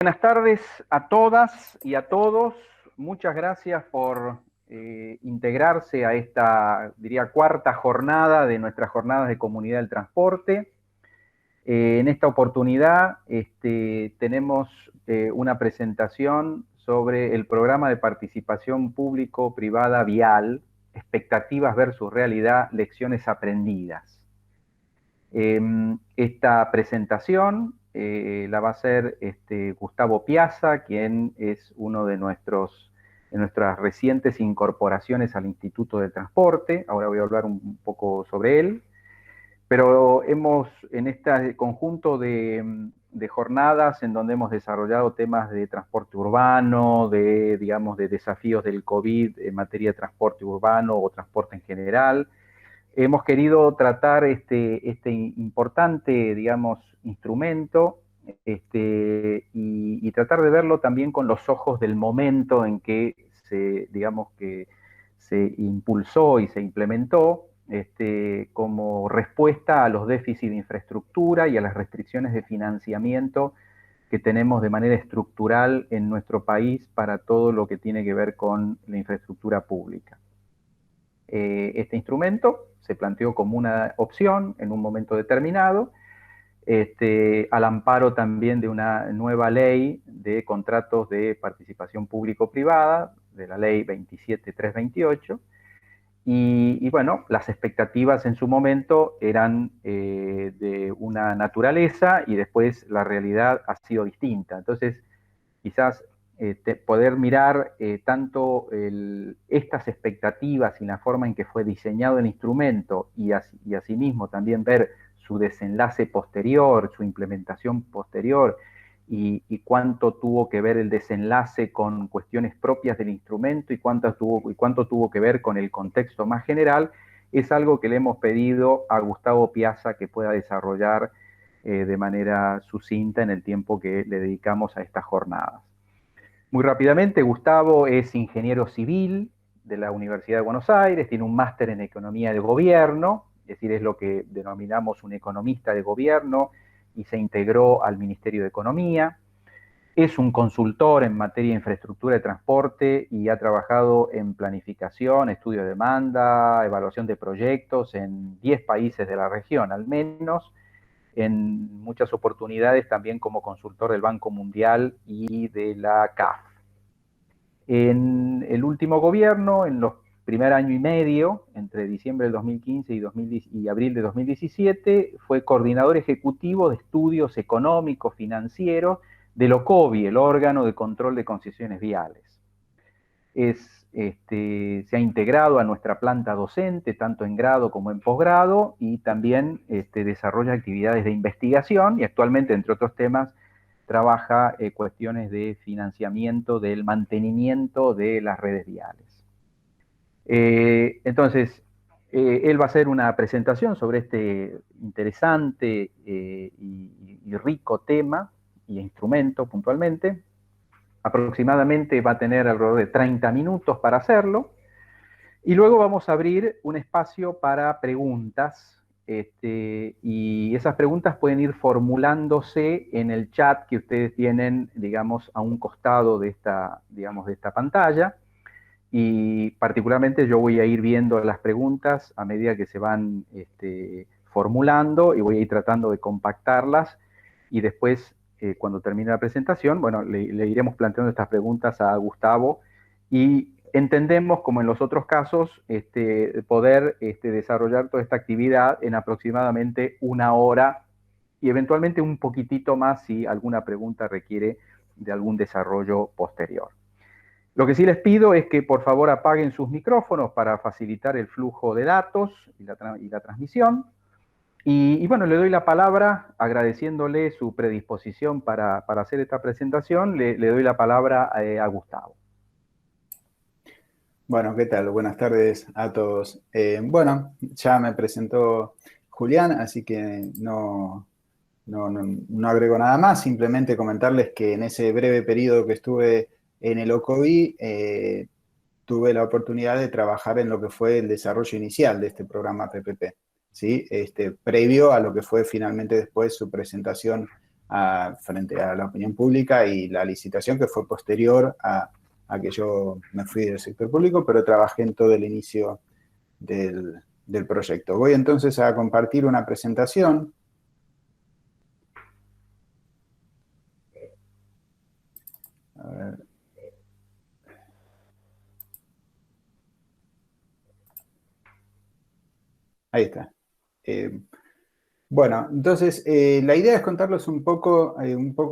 Buenas tardes a todas y a todos. Muchas gracias por integrarse a esta, diría, cuarta jornada de nuestras jornadas de comunidad del transporte. En esta oportunidad tenemos una presentación sobre el programa de participación público-privada vial, expectativas versus realidad, lecciones aprendidas. Esta presentación la va a hacer Gustavo Piazza, quien es uno de nuestras recientes incorporaciones al Instituto del Transporte. Ahora voy a hablar un poco sobre él. Pero hemos, en este conjunto de jornadas en donde hemos desarrollado temas de transporte urbano, digamos, de desafíos del COVID en materia de transporte urbano o transporte en general, hemos querido tratar este importante, digamos, instrumento y tratar de verlo también con los ojos del momento en que digamos, que se impulsó y se implementó como respuesta a los déficits de infraestructura y a las restricciones de financiamiento que tenemos de manera estructural en nuestro país para todo lo que tiene que ver con la infraestructura pública. Este instrumento se planteó como una opción en un momento determinado, al amparo también de una nueva ley de contratos de participación público-privada, de la ley 27328, y bueno, las expectativas en su momento eran de una naturaleza y después la realidad ha sido distinta. Entonces, quizás poder mirar tanto estas expectativas y la forma en que fue diseñado el instrumento y asimismo también ver su desenlace posterior, su implementación posterior y cuánto tuvo que ver el desenlace con cuestiones propias del instrumento y cuánto tuvo que ver con el contexto más general, es algo que le hemos pedido a Gustavo Piazza que pueda desarrollar de manera sucinta en el tiempo que le dedicamos a estas jornadas. Muy rápidamente, Gustavo es ingeniero civil de la Universidad de Buenos Aires, tiene un máster en economía de gobierno, es decir, es lo que denominamos un economista de gobierno, y se integró al Ministerio de Economía. Es un consultor en materia de infraestructura de transporte y ha trabajado en planificación, estudio de demanda, evaluación de proyectos en 10 países de la región, al menos, en muchas oportunidades también como consultor del Banco Mundial y de la CAF. En el último gobierno, en los primer año y medio, entre diciembre del 2015 y abril de 2017, fue coordinador ejecutivo de estudios económicos, financieros, del OCOVI, el órgano de control de concesiones viales. Se ha integrado a nuestra planta docente, tanto en grado como en posgrado, y también desarrolla actividades de investigación y actualmente, entre otros temas, trabaja cuestiones de financiamiento del mantenimiento de las redes viales. Entonces, él va a hacer una presentación sobre este interesante y rico tema y instrumento puntualmente. Aproximadamente va a tener alrededor de 30 minutos para hacerlo. Y luego vamos a abrir un espacio para preguntas. Y esas preguntas pueden ir formulándose en el chat que ustedes tienen, digamos, a un costado de esta pantalla. Y particularmente yo voy a ir viendo las preguntas a medida que se van formulando y voy a ir tratando de compactarlas y después, cuando termine la presentación, bueno, le iremos planteando estas preguntas a Gustavo y entendemos, como en los otros casos, poder desarrollar toda esta actividad en aproximadamente 1 hora y eventualmente un poquitito más si alguna pregunta requiere de algún desarrollo posterior. Lo que sí les pido es que por favor apaguen sus micrófonos para facilitar el flujo de datos y la transmisión. Y bueno, le doy la palabra, agradeciéndole su predisposición para hacer esta presentación, le doy la palabra a Gustavo. Bueno, ¿qué tal? Buenas tardes a todos. Bueno, ya me presentó Julián, así que no agrego nada más, simplemente comentarles que en ese breve periodo que estuve en el OCOVI, tuve la oportunidad de trabajar en lo que fue el desarrollo inicial de este programa PPP, ¿sí? Previo a lo que fue finalmente después su presentación frente a la opinión pública, y la licitación que fue posterior a que yo me fui del sector público, pero trabajé en todo el inicio del proyecto. Voy entonces a compartir una presentación. A ver. Ahí está. Bueno, entonces la idea es contarles un poco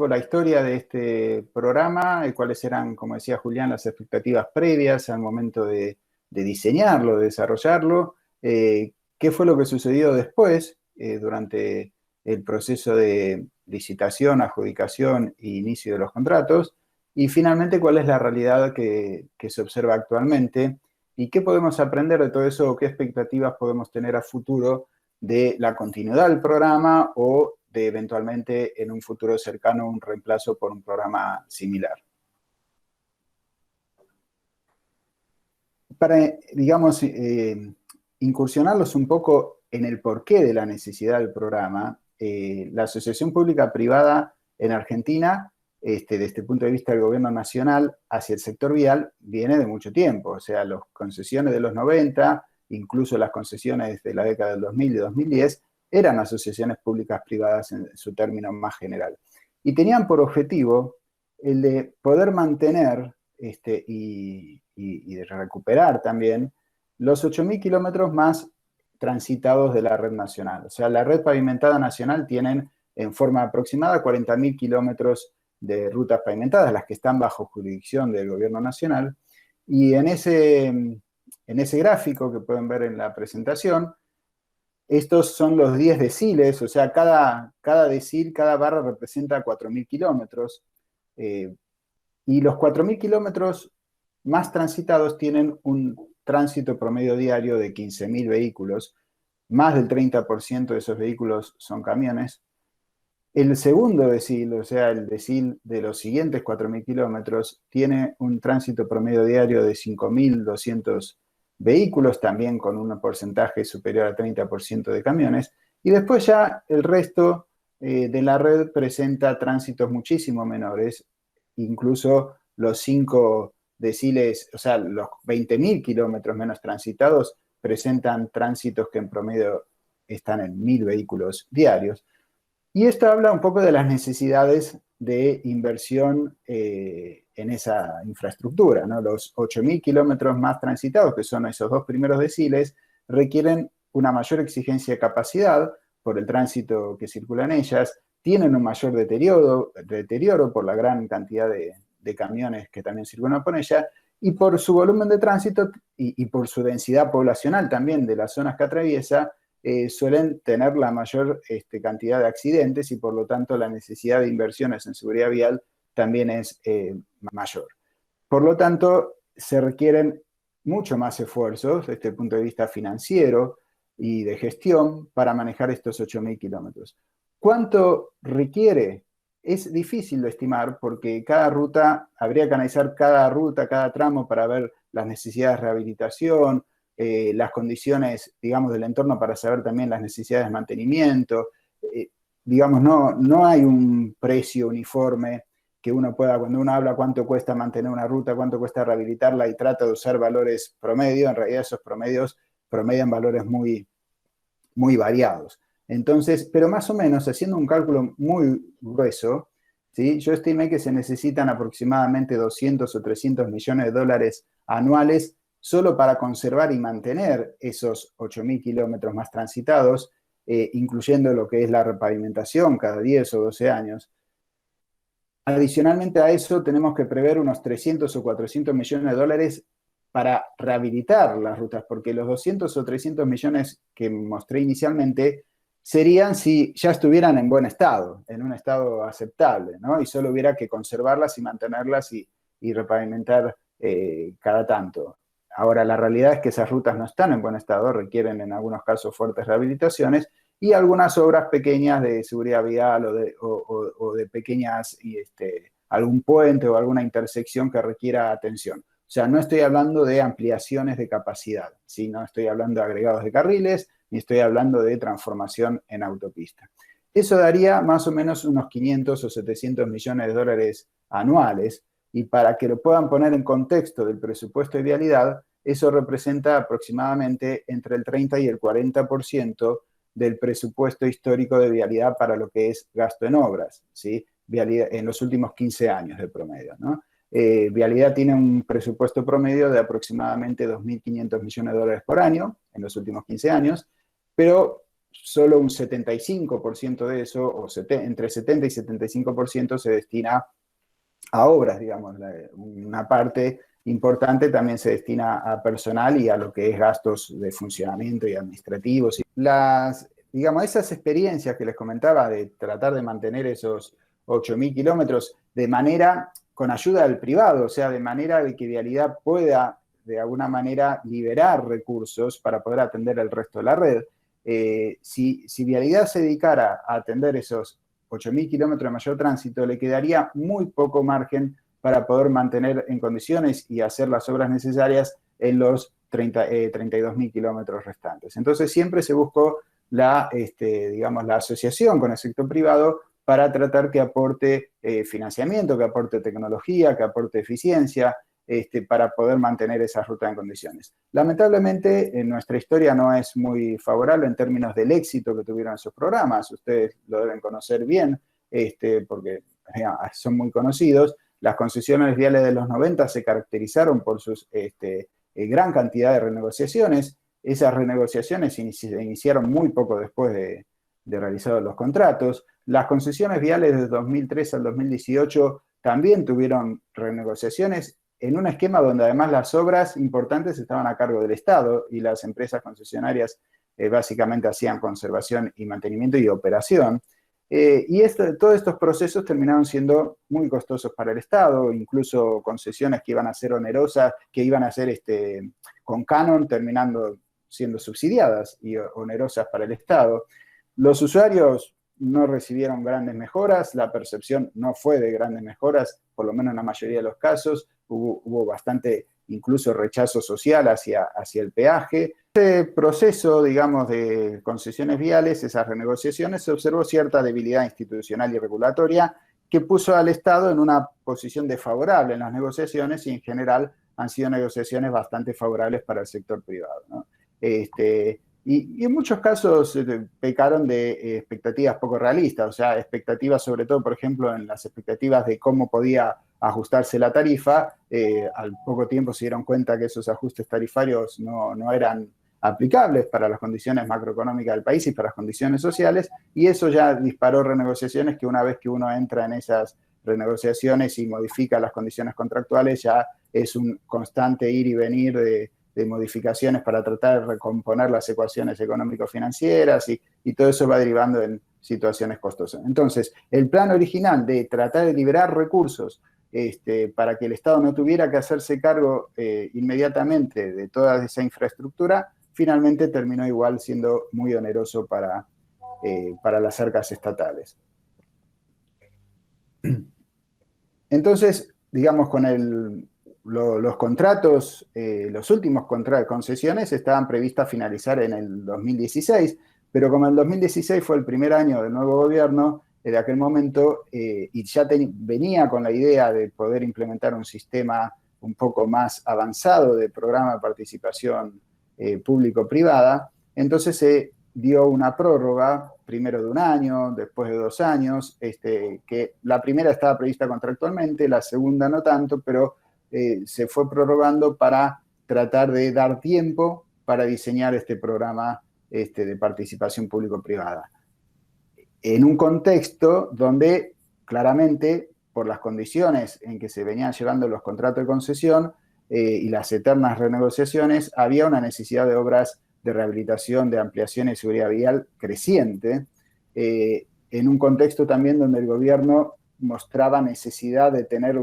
la historia de este programa, cuáles eran, como decía Julián, las expectativas previas al momento de diseñarlo, de desarrollarlo, qué fue lo que sucedió después durante el proceso de licitación, adjudicación e inicio de los contratos, y finalmente cuál es la realidad que se observa actualmente y qué podemos aprender de todo eso, o qué expectativas podemos tener a futuro de la continuidad del programa o de eventualmente en un futuro cercano un reemplazo por un programa similar. Para, digamos, incursionarlos un poco en el porqué de la necesidad del programa, la asociación pública-privada en Argentina, desde el punto de vista del gobierno nacional hacia el sector vial, viene de mucho tiempo. O sea, las concesiones de los 90, incluso las concesiones de la década del 2000 y 2010, eran asociaciones públicas privadas en su término más general. Y tenían por objetivo el de poder mantener y de recuperar también los 8.000 kilómetros más transitados de la red nacional. O sea, la red pavimentada nacional tienen en forma aproximada 40.000 kilómetros de rutas pavimentadas, las que están bajo jurisdicción del gobierno nacional. Y en ese gráfico que pueden ver en la presentación, estos son los 10 deciles, o sea, cada decil, cada barra representa 4.000 kilómetros. Y los 4.000 kilómetros más transitados tienen un tránsito promedio diario de 15.000 vehículos. Más del 30% de esos vehículos son camiones. El segundo decil, o sea, el decil de los siguientes 4.000 kilómetros, tiene un tránsito promedio diario de 5.200 vehículos, también con un porcentaje superior al 30% de camiones. Y después ya el resto de la red presenta tránsitos muchísimo menores, incluso los 5 deciles, o sea, los 20.000 kilómetros menos transitados presentan tránsitos que en promedio están en 1.000 vehículos diarios. Y esto habla un poco de las necesidades de inversión en esa infraestructura, ¿no? Los 8.000 kilómetros más transitados, que son esos dos primeros deciles, requieren una mayor exigencia de capacidad por el tránsito que circula en ellas, tienen un mayor deterioro por la gran cantidad de camiones que también circulan por ella, y por su volumen de tránsito y por su densidad poblacional también de las zonas que atraviesa, suelen tener la mayor cantidad de accidentes, y por lo tanto la necesidad de inversiones en seguridad vial también es mayor. Por lo tanto, se requieren mucho más esfuerzos desde el punto de vista financiero y de gestión para manejar estos 8.000 kilómetros. ¿Cuánto requiere? Es difícil de estimar, porque cada ruta, habría que analizar cada ruta, cada tramo, para ver las necesidades de rehabilitación, las condiciones, digamos, del entorno, para saber también las necesidades de mantenimiento. Digamos, no hay un precio uniforme que uno pueda, cuando uno habla cuánto cuesta mantener una ruta, cuánto cuesta rehabilitarla, y trata de usar valores promedio, en realidad esos promedios promedian valores muy, muy variados. Entonces, pero más o menos, haciendo un cálculo muy grueso, ¿sí? Yo estimé que se necesitan aproximadamente 200 o 300 millones de dólares anuales solo para conservar y mantener esos 8.000 kilómetros más transitados, incluyendo lo que es la repavimentación cada 10 o 12 años. Adicionalmente a eso, tenemos que prever unos 300 o 400 millones de dólares para rehabilitar las rutas, porque los 200 o 300 millones que mostré inicialmente serían si ya estuvieran en buen estado, en un estado aceptable, ¿no? Y solo hubiera que conservarlas y mantenerlas y repavimentar cada tanto. Ahora, la realidad es que esas rutas no están en buen estado, requieren en algunos casos fuertes rehabilitaciones y algunas obras pequeñas de seguridad vial o de pequeñas, algún puente o alguna intersección que requiera atención. O sea, no estoy hablando de ampliaciones de capacidad, ¿sí? No estoy hablando de agregados de carriles, ni estoy hablando de transformación en autopista. Eso daría más o menos unos 500 o 700 millones de dólares anuales, y para que lo puedan poner en contexto del presupuesto de vialidad, eso representa aproximadamente entre el 30 y el 40% del presupuesto histórico de vialidad para lo que es gasto en obras, ¿sí? Vialidad, en los últimos 15 años de promedio, ¿no? Vialidad tiene un presupuesto promedio de aproximadamente 2.500 millones de dólares por año en los últimos 15 años, pero solo un 75% de eso, o entre 70 y 75% se destina a obras, digamos. Una parte importante también se destina a personal y a lo que es gastos de funcionamiento y administrativos. Digamos, esas experiencias que les comentaba de tratar de mantener esos 8.000 kilómetros de manera, con ayuda del privado, o sea, de manera de que Vialidad pueda, de alguna manera, liberar recursos para poder atender el resto de la red. Si Vialidad se dedicara a atender esos 8.000 kilómetros de mayor tránsito, le quedaría muy poco margen para poder mantener en condiciones y hacer las obras necesarias en los 32.000 kilómetros restantes. Entonces siempre se buscó digamos, la asociación con el sector privado para tratar que aporte financiamiento, que aporte tecnología, que aporte eficiencia, para poder mantener esa ruta en condiciones. Lamentablemente, nuestra historia no es muy favorable en términos del éxito que tuvieron esos programas. Ustedes lo deben conocer bien, porque son muy conocidos. Las concesiones viales de los 90 se caracterizaron por sus gran cantidad de renegociaciones. Esas renegociaciones se iniciaron muy poco después de realizados los contratos. Las concesiones viales de 2003 al 2018 también tuvieron renegociaciones en un esquema donde además las obras importantes estaban a cargo del Estado y las empresas concesionarias básicamente hacían conservación y mantenimiento y operación. Todos estos procesos terminaron siendo muy costosos para el Estado, incluso concesiones que iban a ser onerosas, que iban a ser con canon, terminando siendo subsidiadas y onerosas para el Estado. Los usuarios no recibieron grandes mejoras, la percepción no fue de grandes mejoras, por lo menos en la mayoría de los casos. Hubo bastante incluso rechazo social hacia el peaje. Este proceso, digamos, de concesiones viales, esas renegociaciones, se observó cierta debilidad institucional y regulatoria que puso al Estado en una posición desfavorable en las negociaciones, y en general han sido negociaciones bastante favorables para el sector privado, ¿no? Y en muchos casos pecaron de expectativas poco realistas, o sea, expectativas sobre todo, por ejemplo, en las expectativas de cómo podía ajustarse la tarifa. Al poco tiempo se dieron cuenta que esos ajustes tarifarios no eran aplicables para las condiciones macroeconómicas del país y para las condiciones sociales, y eso ya disparó renegociaciones que, una vez que uno entra en esas renegociaciones y modifica las condiciones contractuales, ya es un constante ir y venir de modificaciones para tratar de recomponer las ecuaciones económico-financieras, y todo eso va derivando en situaciones costosas. Entonces, el plan original de tratar de liberar recursos para que el Estado no tuviera que hacerse cargo inmediatamente de toda esa infraestructura, finalmente terminó igual siendo muy oneroso para las arcas estatales. Entonces, digamos, con los contratos, los últimos contratos de concesiones estaban previstas finalizar en el 2016, pero como el 2016 fue el primer año del nuevo gobierno, de aquel momento, y ya venía con la idea de poder implementar un sistema un poco más avanzado de programa de participación público-privada, entonces se dio una prórroga, primero de un año, después de 2 años, que la primera estaba prevista contractualmente, la segunda no tanto, pero se fue prorrogando para tratar de dar tiempo para diseñar este programa de participación público-privada. En un contexto donde claramente, por las condiciones en que se venían llevando los contratos de concesión y las eternas renegociaciones, había una necesidad de obras de rehabilitación, de ampliación y seguridad vial creciente, en un contexto también donde el gobierno mostraba necesidad de tener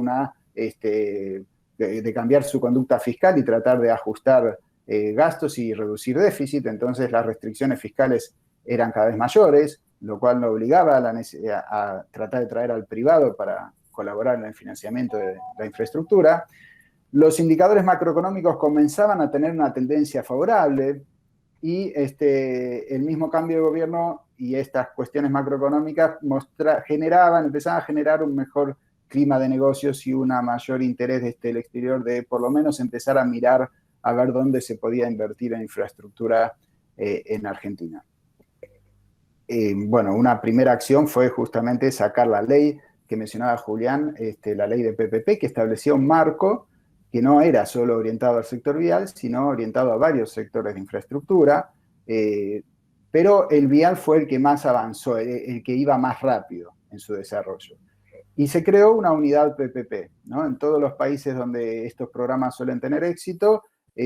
de cambiar su conducta fiscal y tratar de ajustar gastos y reducir déficit. Entonces las restricciones fiscales eran cada vez mayores, lo cual nos obligaba a tratar de traer al privado para colaborar en el financiamiento de la infraestructura. Los indicadores macroeconómicos comenzaban a tener una tendencia favorable, y el mismo cambio de gobierno y estas cuestiones macroeconómicas empezaban a generar un mejor clima de negocios y un mayor interés desde el exterior de por lo menos empezar a mirar a ver dónde se podía invertir en infraestructura en Argentina. Bueno, una primera acción fue justamente sacar la ley que mencionaba Julián, la ley de PPP, que establecía un marco que no era solo orientado al sector vial, sino orientado a varios sectores de infraestructura, pero el vial fue el que más avanzó, el que iba más rápido en su desarrollo. Y se creó una unidad PPP, ¿no? En todos los países donde estos programas suelen tener éxito,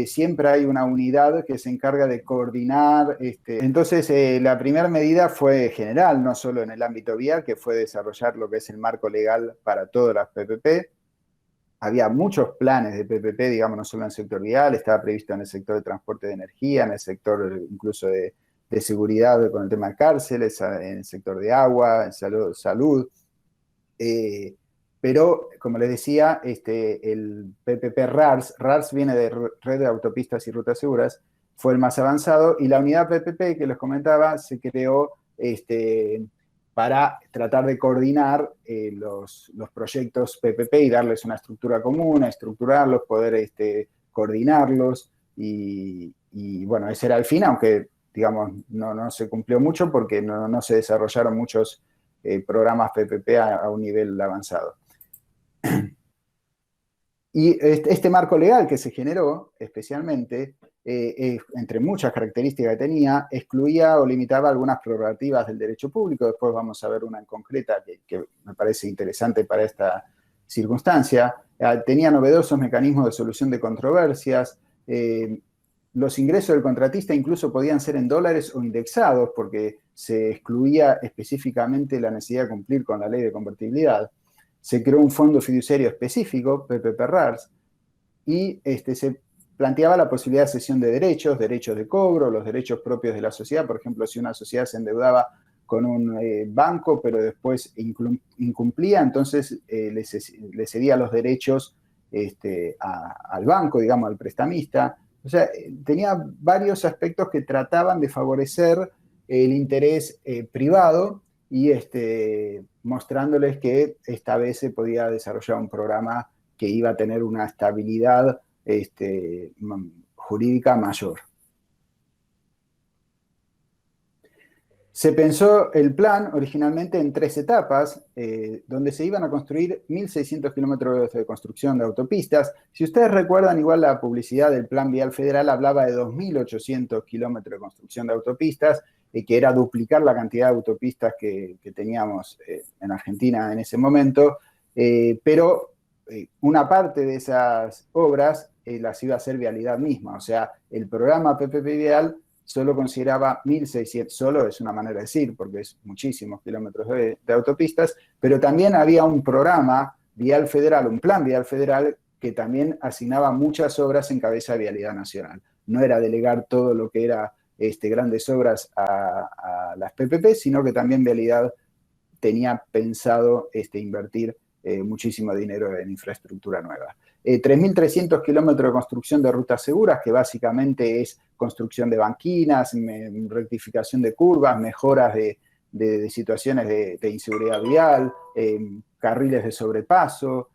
siempre hay una unidad que se encarga de coordinar. Entonces, la primera medida fue general, no solo en el ámbito vial, que fue desarrollar lo que es el marco legal para todas las PPP. Había muchos planes de PPP, digamos, no solo en el sector vial, estaba previsto en el sector de transporte de energía, en el sector incluso de seguridad con el tema de cárceles, en el sector de agua, en salud. Pero, como les decía, el PPP RARS viene de Red de Autopistas y Rutas Seguras, fue el más avanzado, y la unidad PPP que les comentaba se creó para tratar de coordinar los proyectos PPP y darles una estructura común, estructurarlos, poder coordinarlos, y bueno, ese era el fin, aunque, digamos, no se cumplió mucho porque no se desarrollaron muchos programas PPP a un nivel avanzado. Y este marco legal que se generó, especialmente, entre muchas características que tenía, excluía o limitaba algunas prerrogativas del derecho público. Después vamos a ver una en concreta que me parece interesante para esta circunstancia. Tenía novedosos mecanismos de solución de controversias. Los ingresos del contratista incluso podían ser en dólares o indexados, porque se excluía específicamente la necesidad de cumplir con la ley de convertibilidad. Se creó un fondo fiduciario específico, PPP-RARS, y se planteaba la posibilidad de cesión de derechos de cobro, los derechos propios de la sociedad. Por ejemplo, si una sociedad se endeudaba con un banco, pero después incumplía, entonces le cedía los derechos al banco, digamos, al prestamista. O sea, tenía varios aspectos que trataban de favorecer el interés privado y mostrándoles que esta vez se podía desarrollar un programa que iba a tener una estabilidad jurídica mayor. Se pensó el plan originalmente en 3 etapas, donde se iban a construir 1.600 kilómetros de construcción de autopistas. Si ustedes recuerdan, igual la publicidad del Plan Vial Federal hablaba de 2.800 kilómetros de construcción de autopistas, que era duplicar la cantidad de autopistas que teníamos en Argentina en ese momento, pero una parte de esas obras las iba a hacer Vialidad misma. O sea, el programa PPP Vial solo consideraba 1.600, solo es una manera de decir, porque es muchísimos kilómetros de autopistas, pero también había un programa vial federal, un plan vial federal, que también asignaba muchas obras en cabeza de Vialidad Nacional. No era delegar todo lo que era grandes obras a las PPP, sino que también Vialidad tenía pensado invertir muchísimo dinero en infraestructura nueva. 3.300 kilómetros de construcción de rutas seguras, que básicamente es construcción de banquinas, rectificación de curvas, mejoras de situaciones de inseguridad vial, carriles de sobrepaso,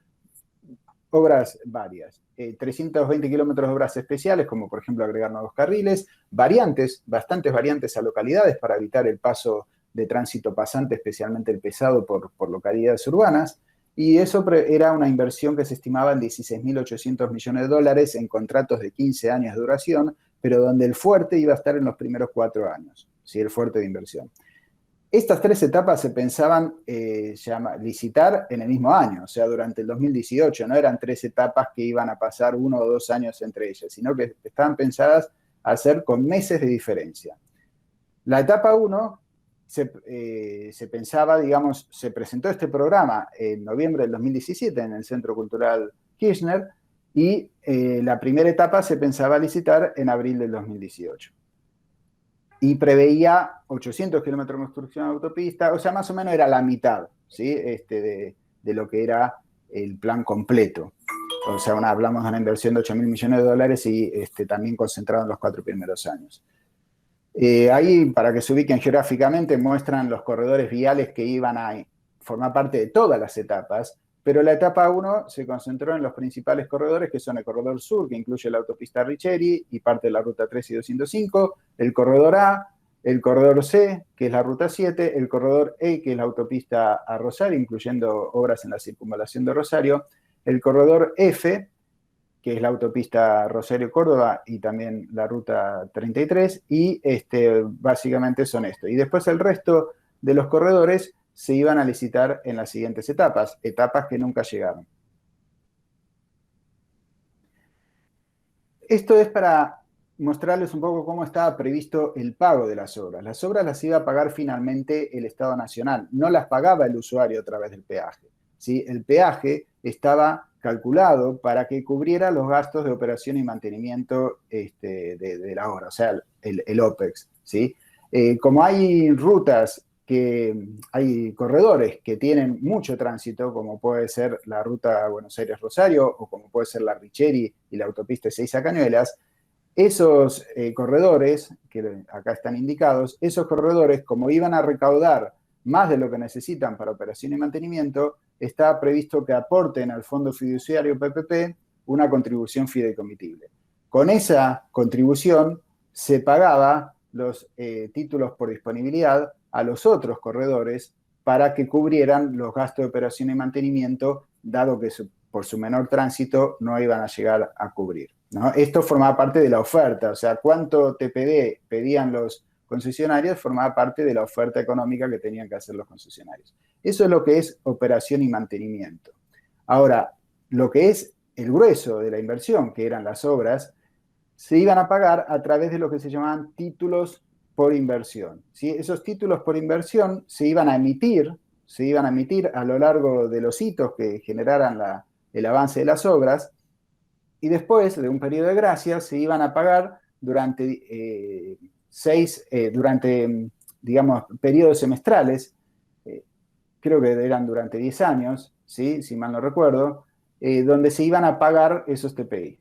obras varias. 320 kilómetros de obras especiales, como por ejemplo agregar nuevos carriles, bastantes variantes a localidades para evitar el paso de tránsito pasante, especialmente el pesado, por localidades urbanas. Y eso era una inversión que se estimaba en 16.800 millones de dólares en contratos de 15 años de duración, pero donde el fuerte iba a estar en los primeros 4 años, ¿sí? El fuerte de inversión. Estas 3 etapas se pensaban licitar en el mismo año, o sea, durante el 2018. No eran 3 etapas que iban a pasar 1 o 2 años entre ellas, sino que estaban pensadas a hacer con meses de diferencia. La etapa 1 se pensaba, digamos, se presentó este programa en noviembre del 2017 en el Centro Cultural Kirchner, y la primera etapa se pensaba licitar en abril del 2018. Y preveía 800 kilómetros de construcción de autopista, o sea, más o menos era la mitad, ¿sí? de lo que era el plan completo. O sea, hablamos de una inversión de 8.000 millones de dólares y también concentrado en los 4 primeros años. Ahí, para que se ubiquen geográficamente, muestran los corredores viales que iban a formar parte de todas las etapas, pero la etapa 1 se concentró en los principales corredores, que son el corredor sur, que incluye la autopista Richeri y parte de la ruta 3 y 205, el corredor A, el corredor C, que es la ruta 7, el corredor E, que es la autopista a Rosario, incluyendo obras en la circunvalación de Rosario, el corredor F, que es la autopista Rosario-Córdoba y también la ruta 33, y básicamente son esto. Y después el resto de los corredores se iban a licitar en las siguientes etapas que nunca llegaron. Esto es para mostrarles un poco cómo estaba previsto el pago de las obras. Las obras las iba a pagar finalmente el Estado Nacional, no las pagaba el usuario a través del peaje. ¿Sí? El peaje estaba calculado para que cubriera los gastos de operación y mantenimiento de la obra, o sea, el OPEX. ¿Sí? Como hay rutas hay corredores que tienen mucho tránsito, como puede ser la ruta Buenos Aires-Rosario o como puede ser la Richeri y la autopista Ezeiza Cañuelas, esos corredores, que acá están indicados, esos corredores, como iban a recaudar más de lo que necesitan para operación y mantenimiento, está previsto que aporten al Fondo Fiduciario PPP una contribución fideicomitible. Con esa contribución se pagaba los títulos por disponibilidad a los otros corredores para que cubrieran los gastos de operación y mantenimiento, dado que por su menor tránsito no iban a llegar a cubrir, ¿no? Esto formaba parte de la oferta, o sea, cuánto TPD pedían los concesionarios formaba parte de la oferta económica que tenían que hacer los concesionarios. Eso es lo que es operación y mantenimiento. Ahora, lo que es el grueso de la inversión, que eran las obras, se iban a pagar a través de lo que se llamaban títulos por inversión. ¿Sí? Esos títulos por inversión se iban a emitir a lo largo de los hitos que generaran el avance de las obras, y después de un periodo de gracia se iban a pagar durante digamos, periodos semestrales, creo que eran durante 10 años, ¿sí? Si mal no recuerdo, donde se iban a pagar esos TPI.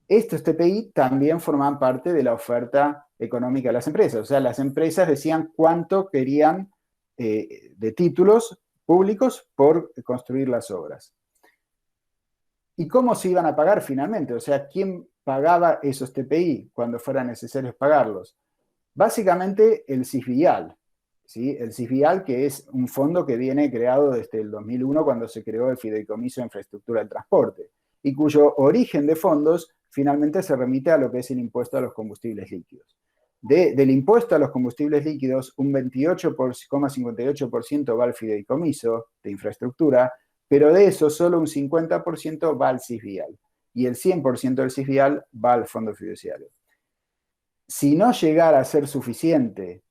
Estos TPI también forman parte de la oferta económica de las empresas. O sea, las empresas decían cuánto querían de títulos públicos por construir las obras. ¿Y cómo se iban a pagar finalmente? O sea, ¿quién pagaba esos TPI cuando fuera necesario pagarlos? Básicamente el CIFIAL, ¿sí? El CIFIAL, que es un fondo que viene creado desde el 2001 cuando se creó el Fideicomiso de Infraestructura del Transporte y cuyo origen de fondos finalmente se remite a lo que es el impuesto a los combustibles líquidos. Del impuesto a los combustibles líquidos, un 28,58% va al fideicomiso de infraestructura, pero de eso solo un 50% va al CIFIAL y el 100% del CIFIAL va al fondo fiduciario. Si no llegara a ser suficiente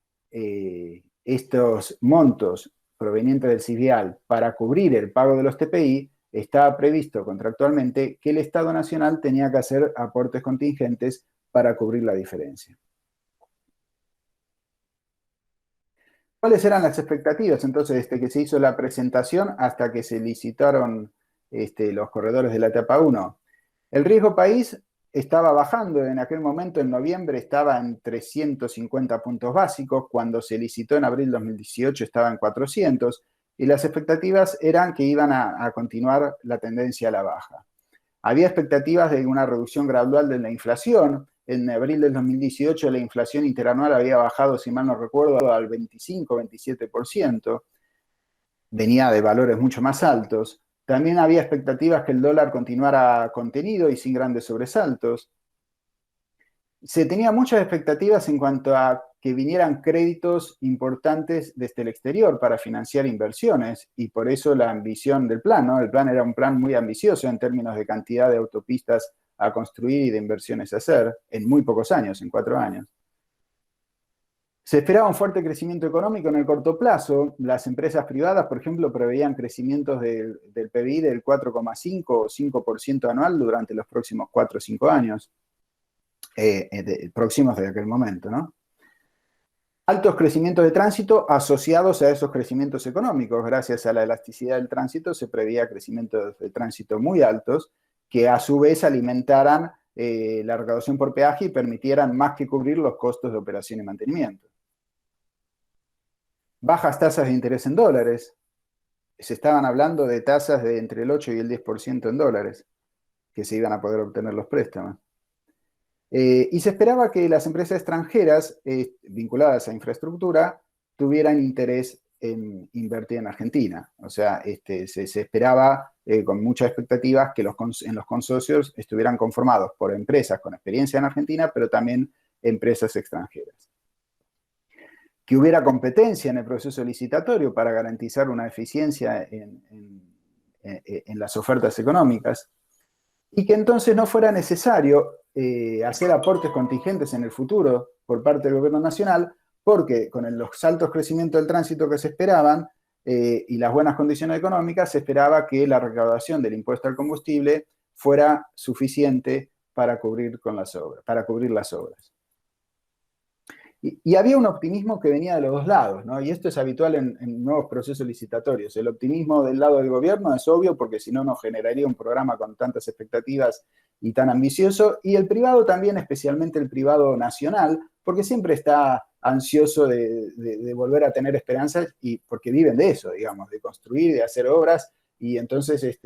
estos montos provenientes del CIFIAL para cubrir el pago de los TPI, estaba previsto contractualmente que el Estado Nacional tenía que hacer aportes contingentes para cubrir la diferencia. ¿Cuáles eran las expectativas entonces desde que se hizo la presentación hasta que se licitaron los corredores de la etapa 1? El riesgo país estaba bajando en aquel momento, en noviembre estaba en 350 puntos básicos, cuando se licitó en abril de 2018 estaba en 400, y las expectativas eran que iban a continuar la tendencia a la baja. Había expectativas de una reducción gradual de la inflación. En abril del 2018 la inflación interanual había bajado, si mal no recuerdo, al 25-27%. Venía de valores mucho más altos. También había expectativas que el dólar continuara contenido y sin grandes sobresaltos. Se tenía muchas expectativas en cuanto a que vinieran créditos importantes desde el exterior para financiar inversiones, y por eso la ambición del plan, ¿no? El plan era un plan muy ambicioso en términos de cantidad de autopistas a construir y de inversiones a hacer en muy pocos años, en 4 años. Se esperaba un fuerte crecimiento económico en el corto plazo. Las empresas privadas, por ejemplo, preveían crecimientos del PBI del 4,5 o 5% anual durante los próximos 4 o 5 años, próximos de aquel momento, ¿no? Altos crecimientos de tránsito asociados a esos crecimientos económicos. Gracias a la elasticidad del tránsito se preveía crecimientos de tránsito muy altos que a su vez alimentaran la recaudación por peaje y permitieran más que cubrir los costos de operación y mantenimiento. Bajas tasas de interés en dólares. Se estaban hablando de tasas de entre el 8 y el 10% en dólares que se iban a poder obtener los préstamos. Y se esperaba que las empresas extranjeras vinculadas a infraestructura tuvieran interés en invertir en Argentina. O sea, se esperaba con muchas expectativas que en los consorcios estuvieran conformados por empresas con experiencia en Argentina, pero también empresas extranjeras. Que hubiera competencia en el proceso licitatorio para garantizar una eficiencia en las ofertas económicas, y que entonces no fuera necesario hacer aportes contingentes en el futuro por parte del gobierno nacional, porque con los altos crecimientos del tránsito que se esperaban y las buenas condiciones económicas, se esperaba que la recaudación del impuesto al combustible fuera suficiente para cubrir las obras. Y había un optimismo que venía de los dos lados, ¿no? Y esto es habitual en nuevos procesos licitatorios. El optimismo del lado del gobierno es obvio porque si no, no generaría un programa con tantas expectativas y tan ambicioso. Y el privado también, especialmente el privado nacional, porque siempre está ansioso de volver a tener esperanzas y porque viven de eso, digamos, de construir, de hacer obras. Y entonces,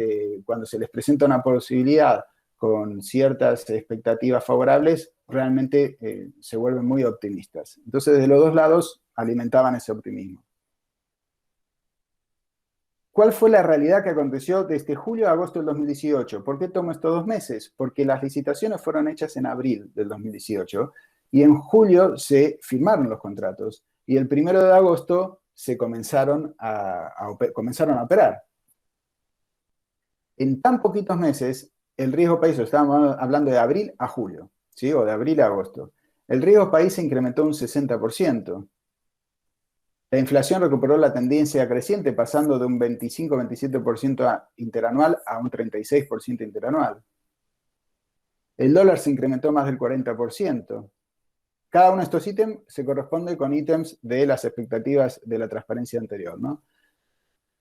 cuando se les presenta una posibilidad con ciertas expectativas favorables, realmente se vuelven muy optimistas. Entonces, de los dos lados alimentaban ese optimismo. ¿Cuál fue la realidad que aconteció desde julio a agosto del 2018? ¿Por qué tomo estos 2 meses? Porque las licitaciones fueron hechas en abril del 2018 y en julio se firmaron los contratos y el 1 de agosto se comenzaron a operar. En tan poquitos meses, el riesgo país, estábamos hablando de abril a julio, ¿sí? O de abril a agosto. El riesgo país se incrementó un 60%. La inflación recuperó la tendencia creciente, pasando de un 25-27% interanual a un 36% interanual. El dólar se incrementó más del 40%. Cada uno de estos ítems se corresponde con ítems de las expectativas de la transparencia anterior, ¿no?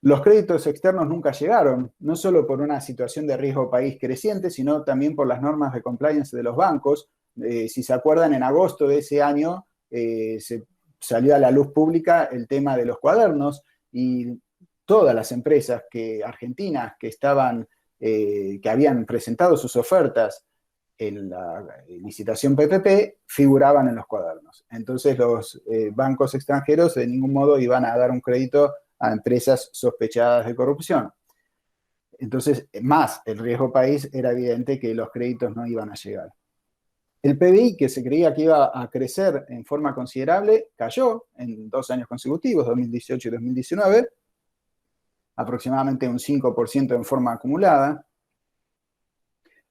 Los créditos externos nunca llegaron, no solo por una situación de riesgo país creciente, sino también por las normas de compliance de los bancos. Si se acuerdan, en agosto de ese año se salió a la luz pública el tema de los cuadernos y todas las empresas argentinas que habían presentado sus ofertas en la licitación PPP figuraban en los cuadernos. Entonces los bancos extranjeros de ningún modo iban a dar un crédito a empresas sospechadas de corrupción. Entonces, más el riesgo país, era evidente que los créditos no iban a llegar. El PBI, que se creía que iba a crecer en forma considerable, cayó en 2 años consecutivos, 2018 y 2019, aproximadamente un 5% en forma acumulada.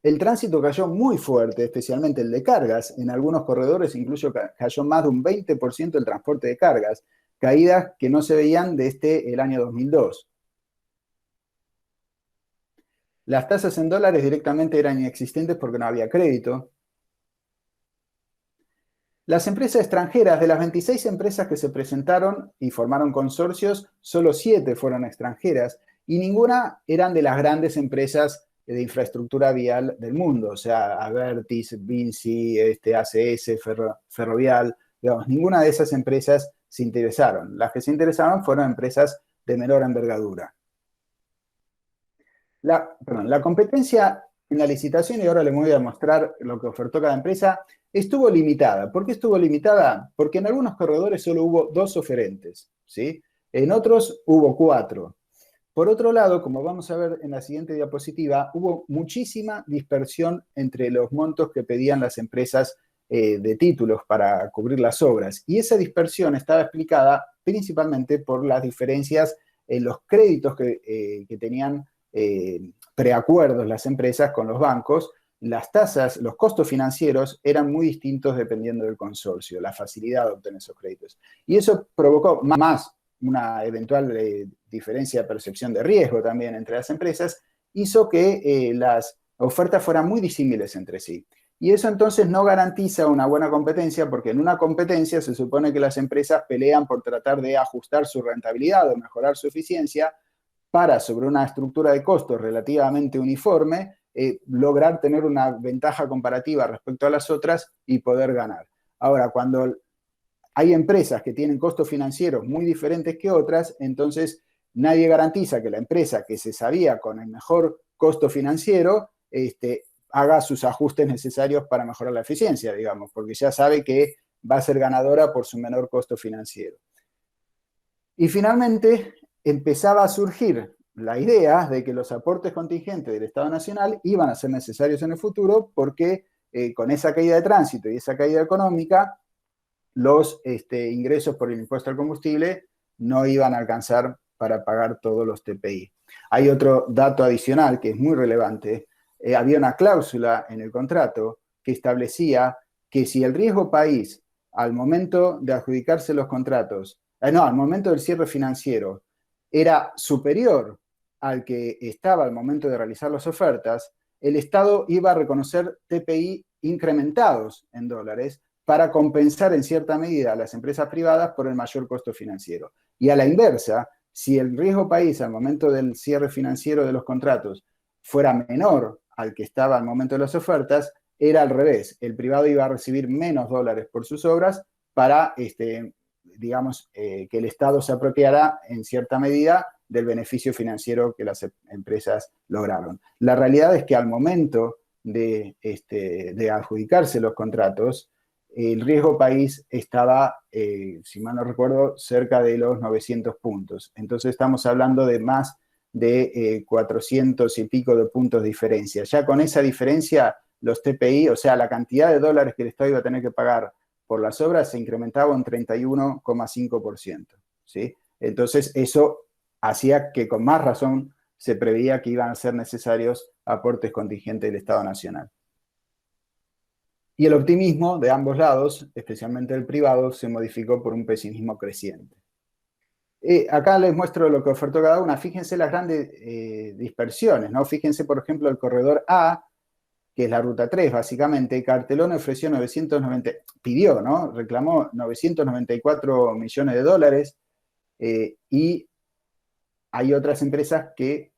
El tránsito cayó muy fuerte, especialmente el de cargas. En algunos corredores incluso cayó más de un 20% el transporte de cargas, caídas que no se veían desde el año 2002. Las tasas en dólares directamente eran inexistentes porque no había crédito. Las empresas extranjeras, de las 26 empresas que se presentaron y formaron consorcios, solo 7 fueron extranjeras y ninguna eran de las grandes empresas de infraestructura vial del mundo, o sea, Abertis, Vinci, ACS, Ferrovial, digamos, ninguna de esas empresas se interesaron. Las que se interesaron fueron empresas de menor envergadura. La competencia en la licitación, y ahora les voy a mostrar lo que ofertó cada empresa, estuvo limitada. ¿Por qué estuvo limitada? Porque en algunos corredores solo hubo 2 oferentes, ¿sí? En otros hubo 4. Por otro lado, como vamos a ver en la siguiente diapositiva, hubo muchísima dispersión entre los montos que pedían las empresas de títulos para cubrir las obras. Y esa dispersión estaba explicada principalmente por las diferencias en los créditos que tenían preacuerdos las empresas con los bancos. Las tasas, los costos financieros eran muy distintos dependiendo del consorcio, la facilidad de obtener esos créditos. Y eso provocó más una eventual diferencia de percepción de riesgo también entre las empresas, hizo que las ofertas fueran muy disímiles entre sí. Y eso entonces no garantiza una buena competencia, porque en una competencia se supone que las empresas pelean por tratar de ajustar su rentabilidad o mejorar su eficiencia para, sobre una estructura de costos relativamente uniforme, lograr tener una ventaja comparativa respecto a las otras y poder ganar. Ahora, cuando hay empresas que tienen costos financieros muy diferentes que otras, entonces nadie garantiza que la empresa que se sabía con el mejor costo financiero haga sus ajustes necesarios para mejorar la eficiencia, digamos, porque ya sabe que va a ser ganadora por su menor costo financiero. Y finalmente empezaba a surgir la idea de que los aportes contingentes del Estado Nacional iban a ser necesarios en el futuro porque con esa caída de tránsito y esa caída económica, los ingresos por el impuesto al combustible no iban a alcanzar para pagar todos los TPI. Hay otro dato adicional que es muy relevante. Había una cláusula en el contrato que establecía que si el riesgo país al momento de adjudicarse los contratos, al momento del cierre financiero, era superior al que estaba al momento de realizar las ofertas, el Estado iba a reconocer TPI incrementados en dólares para compensar en cierta medida a las empresas privadas por el mayor costo financiero. Y a la inversa, si el riesgo país al momento del cierre financiero de los contratos fuera menor al que estaba al momento de las ofertas, era al revés. El privado iba a recibir menos dólares por sus obras para, digamos, que el Estado se apropiara en cierta medida del beneficio financiero que las empresas lograron. La realidad es que al momento de adjudicarse los contratos, el riesgo país estaba, si mal no recuerdo, cerca de los 900 puntos. Entonces estamos hablando de más de 400 y pico de puntos de diferencia. Ya con esa diferencia, los TPI, o sea, la cantidad de dólares que el Estado iba a tener que pagar por las obras se incrementaba un 31,5%. ¿Sí? Entonces eso hacía que con más razón se preveía que iban a ser necesarios aportes contingentes del Estado Nacional. Y el optimismo de ambos lados, especialmente el privado, se modificó por un pesimismo creciente. Acá les muestro lo que ofertó cada una. Fíjense las grandes dispersiones, ¿no? Fíjense, por ejemplo, el corredor A, que es la ruta 3, básicamente. Cartelone ofreció 990, pidió, ¿no? Reclamó 994 millones de dólares y hay otras empresas que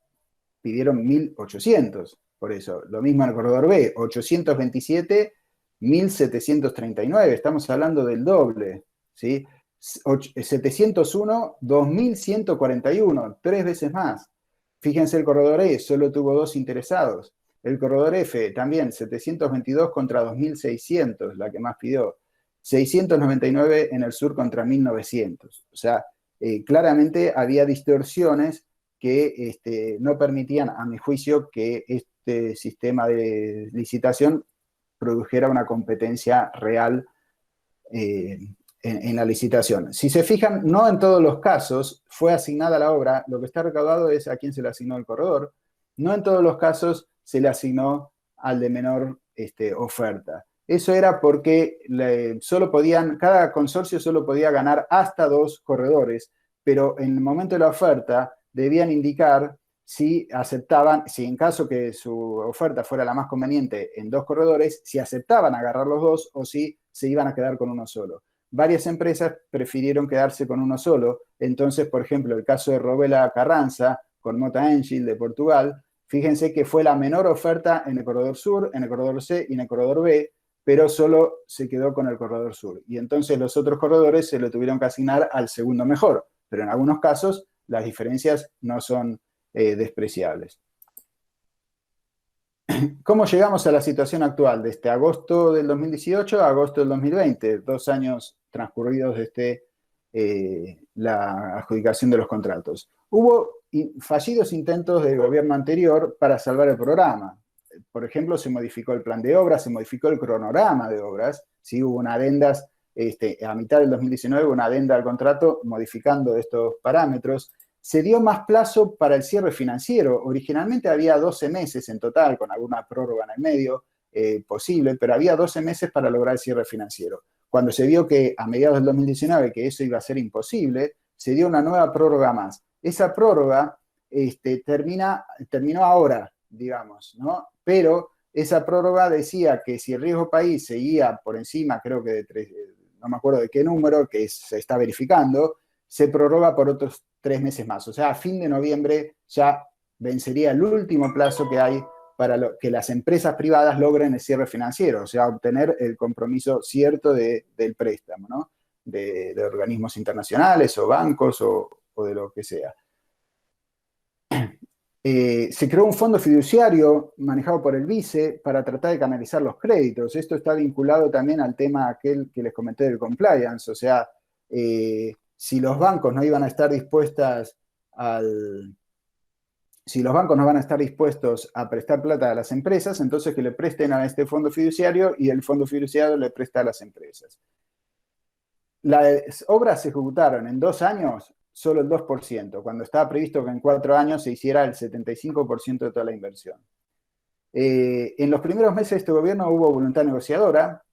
pidieron 1.800 por eso. Lo mismo en el corredor B, 827, 1.739, estamos hablando del doble, ¿sí? 701, 2.141, 3 veces más. Fíjense el corredor E, solo tuvo 2 interesados. El corredor F también, 722 contra 2.600, la que más pidió. 699 en el sur contra 1.900. O sea, claramente había distorsiones que no permitían, a mi juicio, que este sistema de licitación produjera una competencia real en la licitación. Si se fijan, no en todos los casos fue asignada la obra, lo que está recaudado es a quién se le asignó el corredor, no en todos los casos se le asignó al de menor oferta. Eso era porque cada consorcio solo podía ganar hasta 2 corredores, pero en el momento de la oferta debían indicar si aceptaban, si en caso que su oferta fuera la más conveniente en 2 corredores, si aceptaban agarrar los 2 o si se iban a quedar con uno solo. Varias empresas prefirieron quedarse con uno solo. Entonces, por ejemplo, el caso de Robela Carranza con Mota Engil de Portugal, fíjense que fue la menor oferta en el corredor sur, en el corredor C y en el corredor B, pero solo se quedó con el corredor sur. Y entonces los otros corredores se lo tuvieron que asignar al segundo mejor. Pero en algunos casos las diferencias no son despreciables. ¿Cómo llegamos a la situación actual? Desde agosto del 2018 a agosto del 2020, 2 años transcurridos desde la adjudicación de los contratos. Hubo fallidos intentos del gobierno anterior para salvar el programa. Por ejemplo, se modificó el plan de obras, se modificó el cronograma de obras, ¿sí? Hubo una adenda, a mitad del 2019 hubo una adenda al contrato modificando estos parámetros. Se dio más plazo para el cierre financiero. Originalmente había 12 meses en total, con alguna prórroga en el medio posible, pero había 12 meses para lograr el cierre financiero. Cuando se vio que a mediados del 2019 que eso iba a ser imposible, se dio una nueva prórroga más. Esa prórroga terminó ahora, digamos, ¿no? Pero esa prórroga decía que si el riesgo país seguía por encima, creo que no me acuerdo de qué número, que se está verificando, se prorroga por otros 3 meses más. O sea, a fin de noviembre ya vencería el último plazo que hay para que las empresas privadas logren el cierre financiero, o sea, obtener el compromiso cierto del préstamo, ¿no? De organismos internacionales o bancos o de lo que sea. Se creó un fondo fiduciario manejado por el vice para tratar de canalizar los créditos. Esto está vinculado también al tema aquel que les comenté del compliance, o sea, si los bancos no iban a estar si los bancos no van a estar dispuestos a prestar plata a las empresas, entonces que le presten a este fondo fiduciario y el fondo fiduciario le presta a las empresas. Las obras se ejecutaron en 2 años solo el 2%, cuando estaba previsto que en 4 años se hiciera el 75% de toda la inversión. En los primeros meses de este gobierno hubo voluntad negociadora,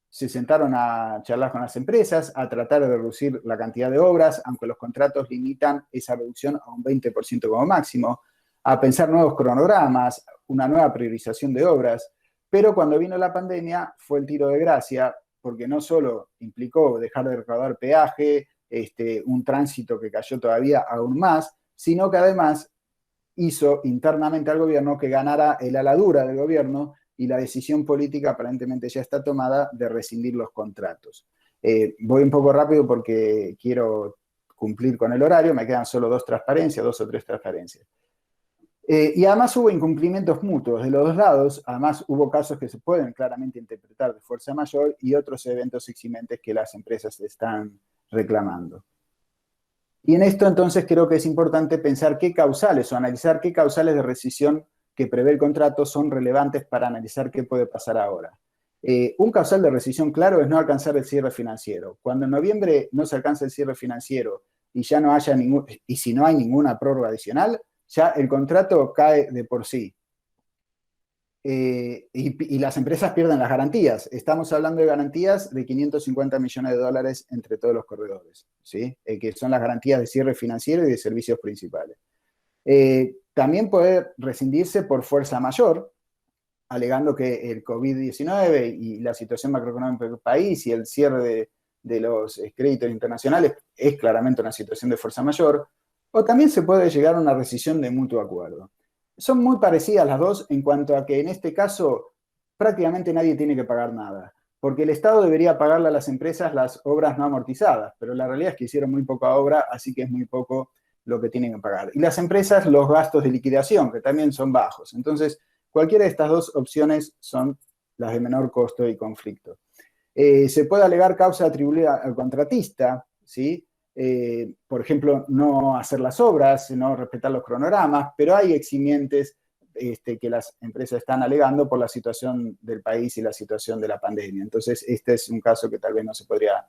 se sentaron a charlar con las empresas, a tratar de reducir la cantidad de obras, aunque los contratos limitan esa reducción a un 20% como máximo, a pensar nuevos cronogramas, una nueva priorización de obras, pero cuando vino la pandemia fue el tiro de gracia, porque no solo implicó dejar de recaudar peaje, un tránsito que cayó todavía aún más, sino que además hizo internamente al gobierno que ganara el ala dura del gobierno y la decisión política aparentemente ya está tomada de rescindir los contratos. Voy un poco rápido porque quiero cumplir con el horario, me quedan solo 2 o 3 transparencias. Y además hubo incumplimientos mutuos de los dos lados, además hubo casos que se pueden claramente interpretar de fuerza mayor y otros eventos eximentes que las empresas están reclamando. Y en esto entonces creo que es importante pensar qué causales o analizar qué causales de rescisión que prevé el contrato son relevantes para analizar qué puede pasar ahora. Un causal de rescisión claro es no alcanzar el cierre financiero. Cuando en noviembre no se alcanza el cierre financiero y ya no haya y si no hay ninguna prórroga adicional, ya el contrato cae de por sí. Y las empresas pierden las garantías. Estamos hablando de garantías de 550 millones de dólares entre todos los corredores, ¿sí? Que son las garantías de cierre financiero y de servicios principales. También puede rescindirse por fuerza mayor, alegando que el COVID-19 y la situación macroeconómica del país y el cierre de los créditos internacionales es claramente una situación de fuerza mayor, o también se puede llegar a una rescisión de mutuo acuerdo. Son muy parecidas las dos en cuanto a que en este caso prácticamente nadie tiene que pagar nada, porque el Estado debería pagarle a las empresas las obras no amortizadas, pero la realidad es que hicieron muy poca obra, así que es muy poco lo que tienen que pagar. Y las empresas los gastos de liquidación, que también son bajos. Entonces, cualquiera de estas dos opciones son las de menor costo y conflicto. Se puede alegar causa atribuida al contratista, ¿sí? Por ejemplo, no hacer las obras, no respetar los cronogramas, pero hay eximientes que las empresas están alegando por la situación del país y la situación de la pandemia. Entonces, este es un caso que tal vez no se podría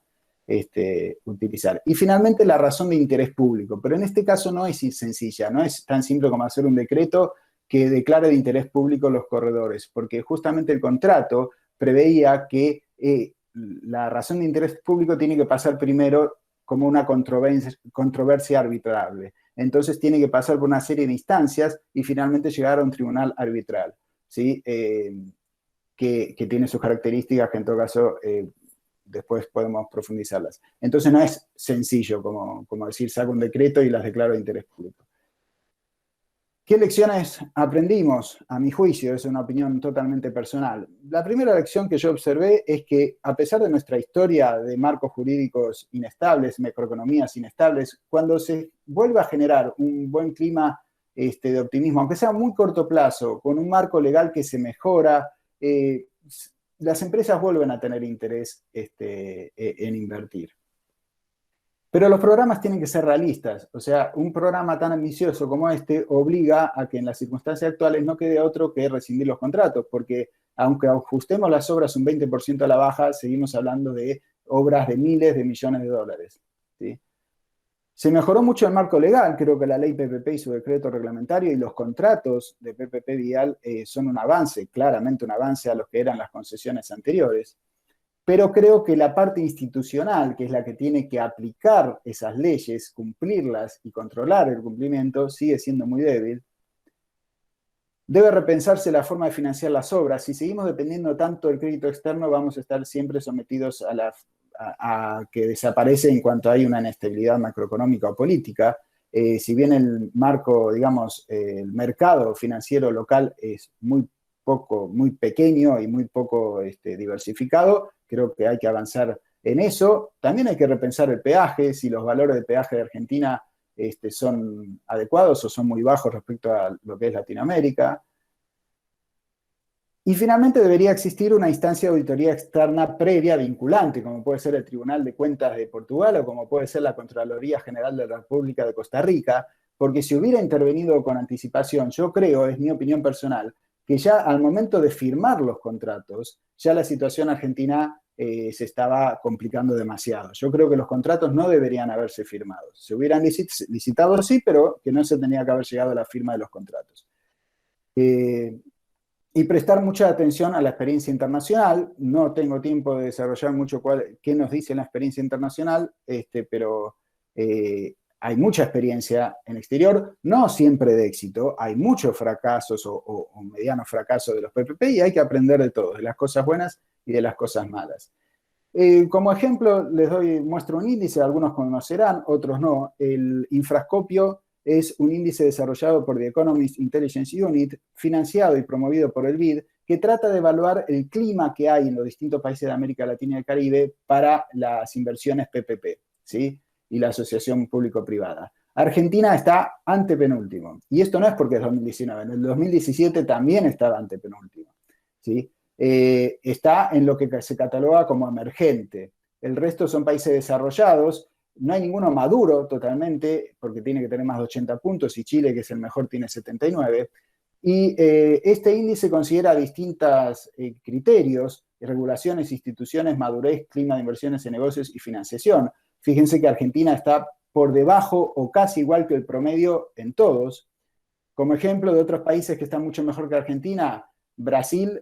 utilizar. Y finalmente, la razón de interés público, pero en este caso no es sencilla, no es tan simple como hacer un decreto que declare de interés público los corredores, porque justamente el contrato preveía que la razón de interés público tiene que pasar primero como una controversia arbitrable. Entonces tiene que pasar por una serie de instancias y finalmente llegar a un tribunal arbitral, ¿sí? Que tiene sus características que en todo caso después podemos profundizarlas. Entonces no es sencillo como decir, saco un decreto y las declaro de interés público. ¿Qué lecciones aprendimos? A mi juicio, es una opinión totalmente personal. La primera lección que yo observé es que, a pesar de nuestra historia de marcos jurídicos inestables, macroeconomías inestables, cuando se vuelve a generar un buen clima de optimismo, aunque sea a muy corto plazo, con un marco legal que se mejora, las empresas vuelven a tener interés en invertir. Pero los programas tienen que ser realistas, o sea, un programa tan ambicioso como este obliga a que en las circunstancias actuales no quede otro que rescindir los contratos, porque aunque ajustemos las obras un 20% a la baja, seguimos hablando de obras de miles de millones de dólares, ¿sí? Se mejoró mucho el marco legal, creo que la ley PPP y su decreto reglamentario y los contratos de PPP Vial son un avance, claramente un avance a los que eran las concesiones anteriores. Pero creo que la parte institucional, que es la que tiene que aplicar esas leyes, cumplirlas y controlar el cumplimiento, sigue siendo muy débil. Debe repensarse la forma de financiar las obras. Si seguimos dependiendo tanto del crédito externo, vamos a estar siempre sometidos a que desaparece en cuanto hay una inestabilidad macroeconómica o política. Si bien el marco, digamos, el mercado financiero local es muy pequeño y muy poco diversificado, creo que hay que avanzar en eso. También hay que repensar el peaje, si los valores de peaje de Argentina son adecuados o son muy bajos respecto a lo que es Latinoamérica. Y finalmente debería existir una instancia de auditoría externa previa vinculante, como puede ser el Tribunal de Cuentas de Portugal o como puede ser la Contraloría General de la República de Costa Rica, porque si hubiera intervenido con anticipación, yo creo, es mi opinión personal, que ya al momento de firmar los contratos, ya la situación argentina se estaba complicando demasiado. Yo creo que los contratos no deberían haberse firmado. Se hubieran licitado, sí, pero que no se tenía que haber llegado a la firma de los contratos. Y prestar mucha atención a la experiencia internacional. No tengo tiempo de desarrollar mucho qué nos dice la experiencia internacional, pero hay mucha experiencia en exterior, no siempre de éxito, hay muchos fracasos o medianos fracasos de los PPP y hay que aprender de todo, de las cosas buenas y de las cosas malas. Como ejemplo, muestro un índice, algunos conocerán, otros no. El Infrascopio es un índice desarrollado por The Economist Intelligence Unit, financiado y promovido por el BID, que trata de evaluar el clima que hay en los distintos países de América Latina y el Caribe para las inversiones PPP, ¿sí? Y la asociación público-privada. Argentina está antepenúltimo. Y esto no es porque es 2019, en el 2017 también estaba antepenúltimo, ¿sí? Está en lo que se cataloga como emergente. El resto son países desarrollados. No hay ninguno maduro totalmente, porque tiene que tener más de 80 puntos, y Chile, que es el mejor, tiene 79. Y este índice considera distintos criterios, regulaciones, instituciones, madurez, clima de inversiones en negocios y financiación. Fíjense que Argentina está por debajo o casi igual que el promedio en todos. Como ejemplo de otros países que están mucho mejor que Argentina, Brasil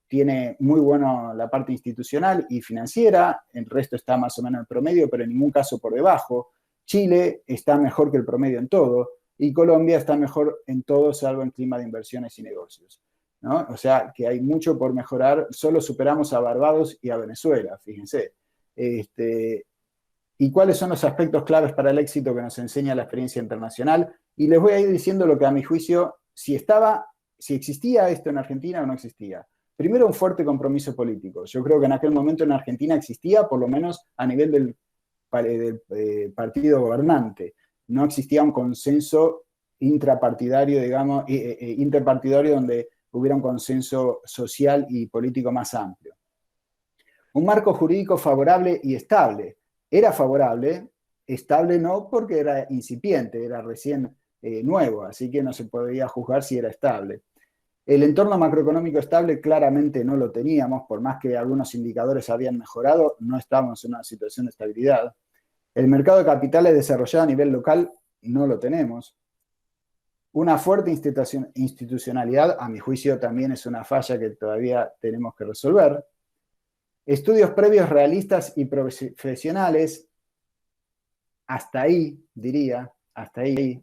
tiene muy buena la parte institucional y financiera, el resto está más o menos en el promedio, pero en ningún caso por debajo. Chile está mejor que el promedio en todo, y Colombia está mejor en todo, salvo en clima de inversiones y negocios, ¿no? O sea, que hay mucho por mejorar, solo superamos a Barbados y a Venezuela, fíjense. ¿Y cuáles son los aspectos claves para el éxito que nos enseña la experiencia internacional? Y les voy a ir diciendo lo que a mi juicio, si existía esto en Argentina o no existía. Primero, un fuerte compromiso político. Yo creo que en aquel momento en Argentina existía, por lo menos a nivel del partido gobernante. No existía un consenso intrapartidario, digamos, interpartidario donde hubiera un consenso social y político más amplio. Un marco jurídico favorable y estable. Era favorable, estable no, porque era incipiente, era recién nuevo, así que no se podía juzgar si era estable. El entorno macroeconómico estable claramente no lo teníamos, por más que algunos indicadores habían mejorado, no estábamos en una situación de estabilidad. El mercado de capitales desarrollado a nivel local no lo tenemos. Una fuerte institucionalidad, a mi juicio, también es una falla que todavía tenemos que resolver. Estudios previos realistas y profesionales, hasta ahí, diría, hasta ahí.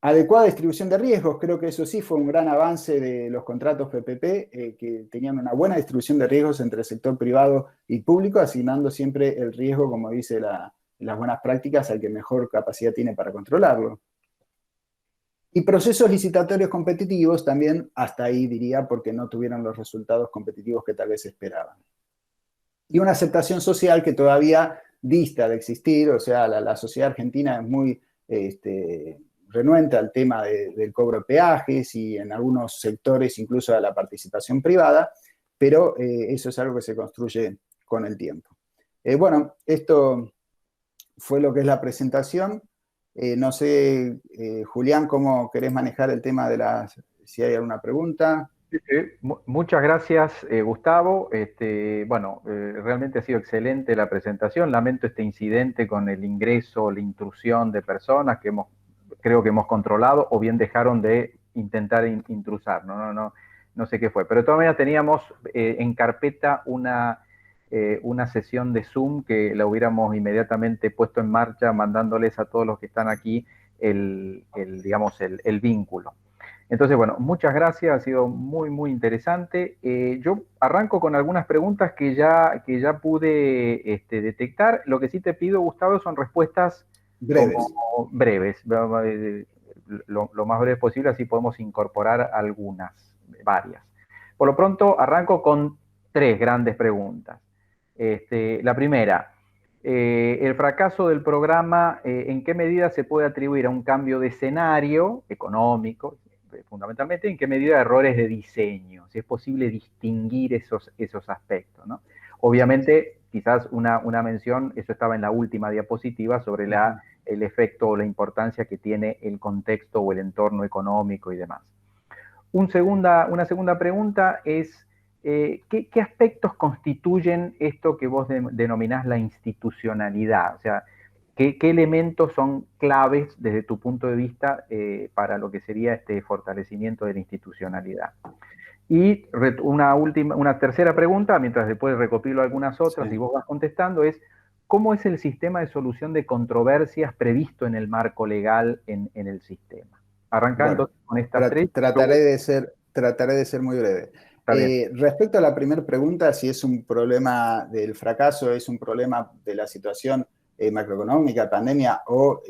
Adecuada distribución de riesgos, creo que eso sí fue un gran avance de los contratos PPP, que tenían una buena distribución de riesgos entre el sector privado y público, asignando siempre el riesgo, como dice las buenas prácticas, al que mejor capacidad tiene para controlarlo. Y procesos licitatorios competitivos también, hasta ahí diría, porque no tuvieron los resultados competitivos que tal vez esperaban. Y una aceptación social que todavía dista de existir, o sea, la sociedad argentina es muy renuente al tema del cobro de peajes y en algunos sectores incluso a la participación privada, pero eso es algo que se construye con el tiempo. Bueno, esto fue lo que es la presentación. No sé, Julián, ¿cómo querés manejar el tema de si hay alguna pregunta? Muchas gracias, Gustavo. Bueno, realmente ha sido excelente la presentación. Lamento este incidente con el ingreso, la intrusión de personas que creo que hemos controlado, o bien dejaron de intentar intrusar. No sé qué fue. Pero todavía teníamos en carpeta una sesión de Zoom que la hubiéramos inmediatamente puesto en marcha, mandándoles a todos los que están aquí digamos, el vínculo. Entonces, bueno, muchas gracias, ha sido muy, muy interesante. Yo arranco con algunas preguntas que ya pude detectar. Lo que sí te pido, Gustavo, son respuestas Breves. breves, lo más breve posible, así podemos incorporar varias. Por lo pronto, arranco con 3 grandes preguntas. La primera, el fracaso del programa, ¿en qué medida se puede atribuir a un cambio de escenario económico, fundamentalmente, en qué medida errores de diseño? Si es posible distinguir esos aspectos, ¿no? Obviamente, quizás una mención, eso estaba en la última diapositiva, sobre el efecto o la importancia que tiene el contexto o el entorno económico y demás. Una segunda pregunta es, ¿qué aspectos constituyen esto que vos denominás la institucionalidad? O sea, ¿qué elementos son claves desde tu punto de vista para lo que sería este fortalecimiento de la institucionalidad? Y una tercera pregunta, mientras después recopilo algunas otras y vos vas contestando, es ¿cómo es el sistema de solución de controversias previsto en el marco legal en el sistema? Arrancando con estas 3. Trataré de ser muy breve. Respecto a la primera pregunta, si es un problema del fracaso, es un problema de la situación macroeconómica, pandemia o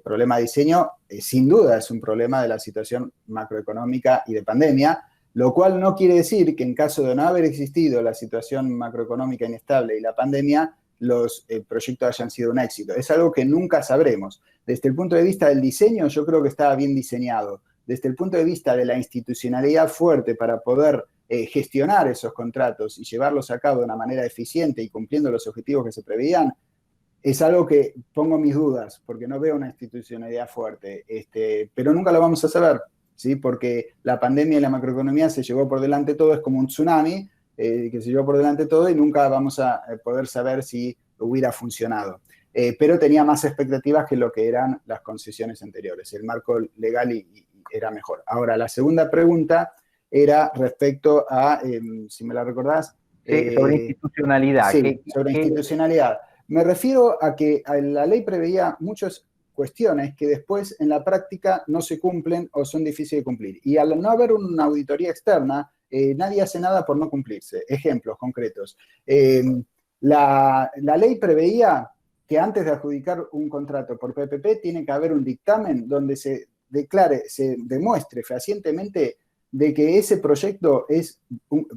problema de diseño, sin duda es un problema de la situación macroeconómica y de pandemia, lo cual no quiere decir que en caso de no haber existido la situación macroeconómica inestable y la pandemia, los proyectos hayan sido un éxito. Es algo que nunca sabremos. Desde el punto de vista del diseño, yo creo que estaba bien diseñado. Desde el punto de vista de la institucionalidad fuerte para poder gestionar esos contratos y llevarlos a cabo de una manera eficiente y cumpliendo los objetivos que se preveían, es algo que pongo mis dudas, porque no veo una institucionalidad fuerte, pero nunca lo vamos a saber, ¿sí? Porque la pandemia y la macroeconomía se llevó por delante todo, es como un tsunami que se llevó por delante todo y nunca vamos a poder saber si hubiera funcionado. Pero tenía más expectativas que lo que eran las concesiones anteriores. El marco legal era mejor. Ahora, la segunda pregunta era respecto a, si me la recordás... sobre institucionalidad. Sí, sobre institucionalidad. Me refiero a que la ley preveía muchas cuestiones que después en la práctica no se cumplen o son difíciles de cumplir. Y al no haber una auditoría externa, nadie hace nada por no cumplirse. Ejemplos concretos. La ley preveía que antes de adjudicar un contrato por PPP tiene que haber un dictamen donde se demuestre fehacientemente de que ese proyecto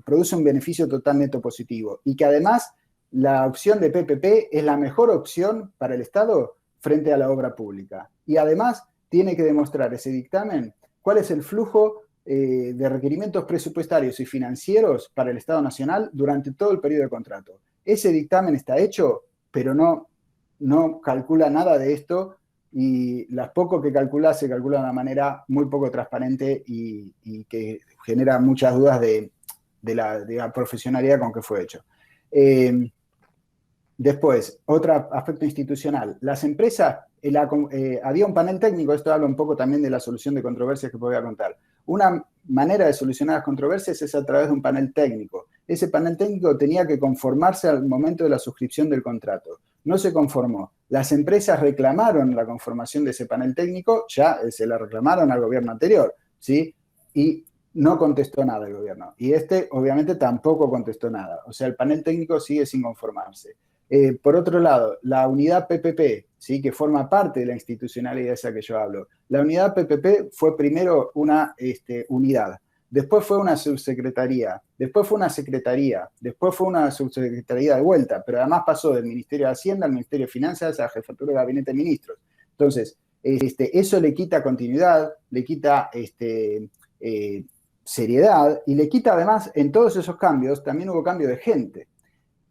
produce un beneficio total neto positivo y que además la opción de PPP es la mejor opción para el Estado frente a la obra pública. Y además tiene que demostrar ese dictamen cuál es el flujo de requerimientos presupuestarios y financieros para el Estado Nacional durante todo el periodo de contrato. Ese dictamen está hecho, pero no calcula nada de esto y las poco que calcula se calcula de una manera muy poco transparente y que genera muchas dudas de la profesionalidad con que fue hecho. Después, otro aspecto institucional. Las empresas, había un panel técnico, esto habla un poco también de la solución de controversias que voy a contar. Una manera de solucionar las controversias es a través de un panel técnico. Ese panel técnico tenía que conformarse al momento de la suscripción del contrato. No se conformó. Las empresas reclamaron la conformación de ese panel técnico, ya se la reclamaron al gobierno anterior, ¿sí? Y no contestó nada el gobierno. Y obviamente, tampoco contestó nada. O sea, el panel técnico sigue sin conformarse. Por otro lado, la unidad PPP, ¿sí? Que forma parte de la institucionalidad esa que yo hablo. La unidad PPP fue primero una unidad, después fue una subsecretaría, después fue una secretaría, después fue una subsecretaría de vuelta, pero además pasó del Ministerio de Hacienda al Ministerio de Finanzas a la Jefatura de Gabinete de Ministros. Entonces, eso le quita continuidad, le quita seriedad y le quita además, en todos esos cambios, también hubo cambio de gente.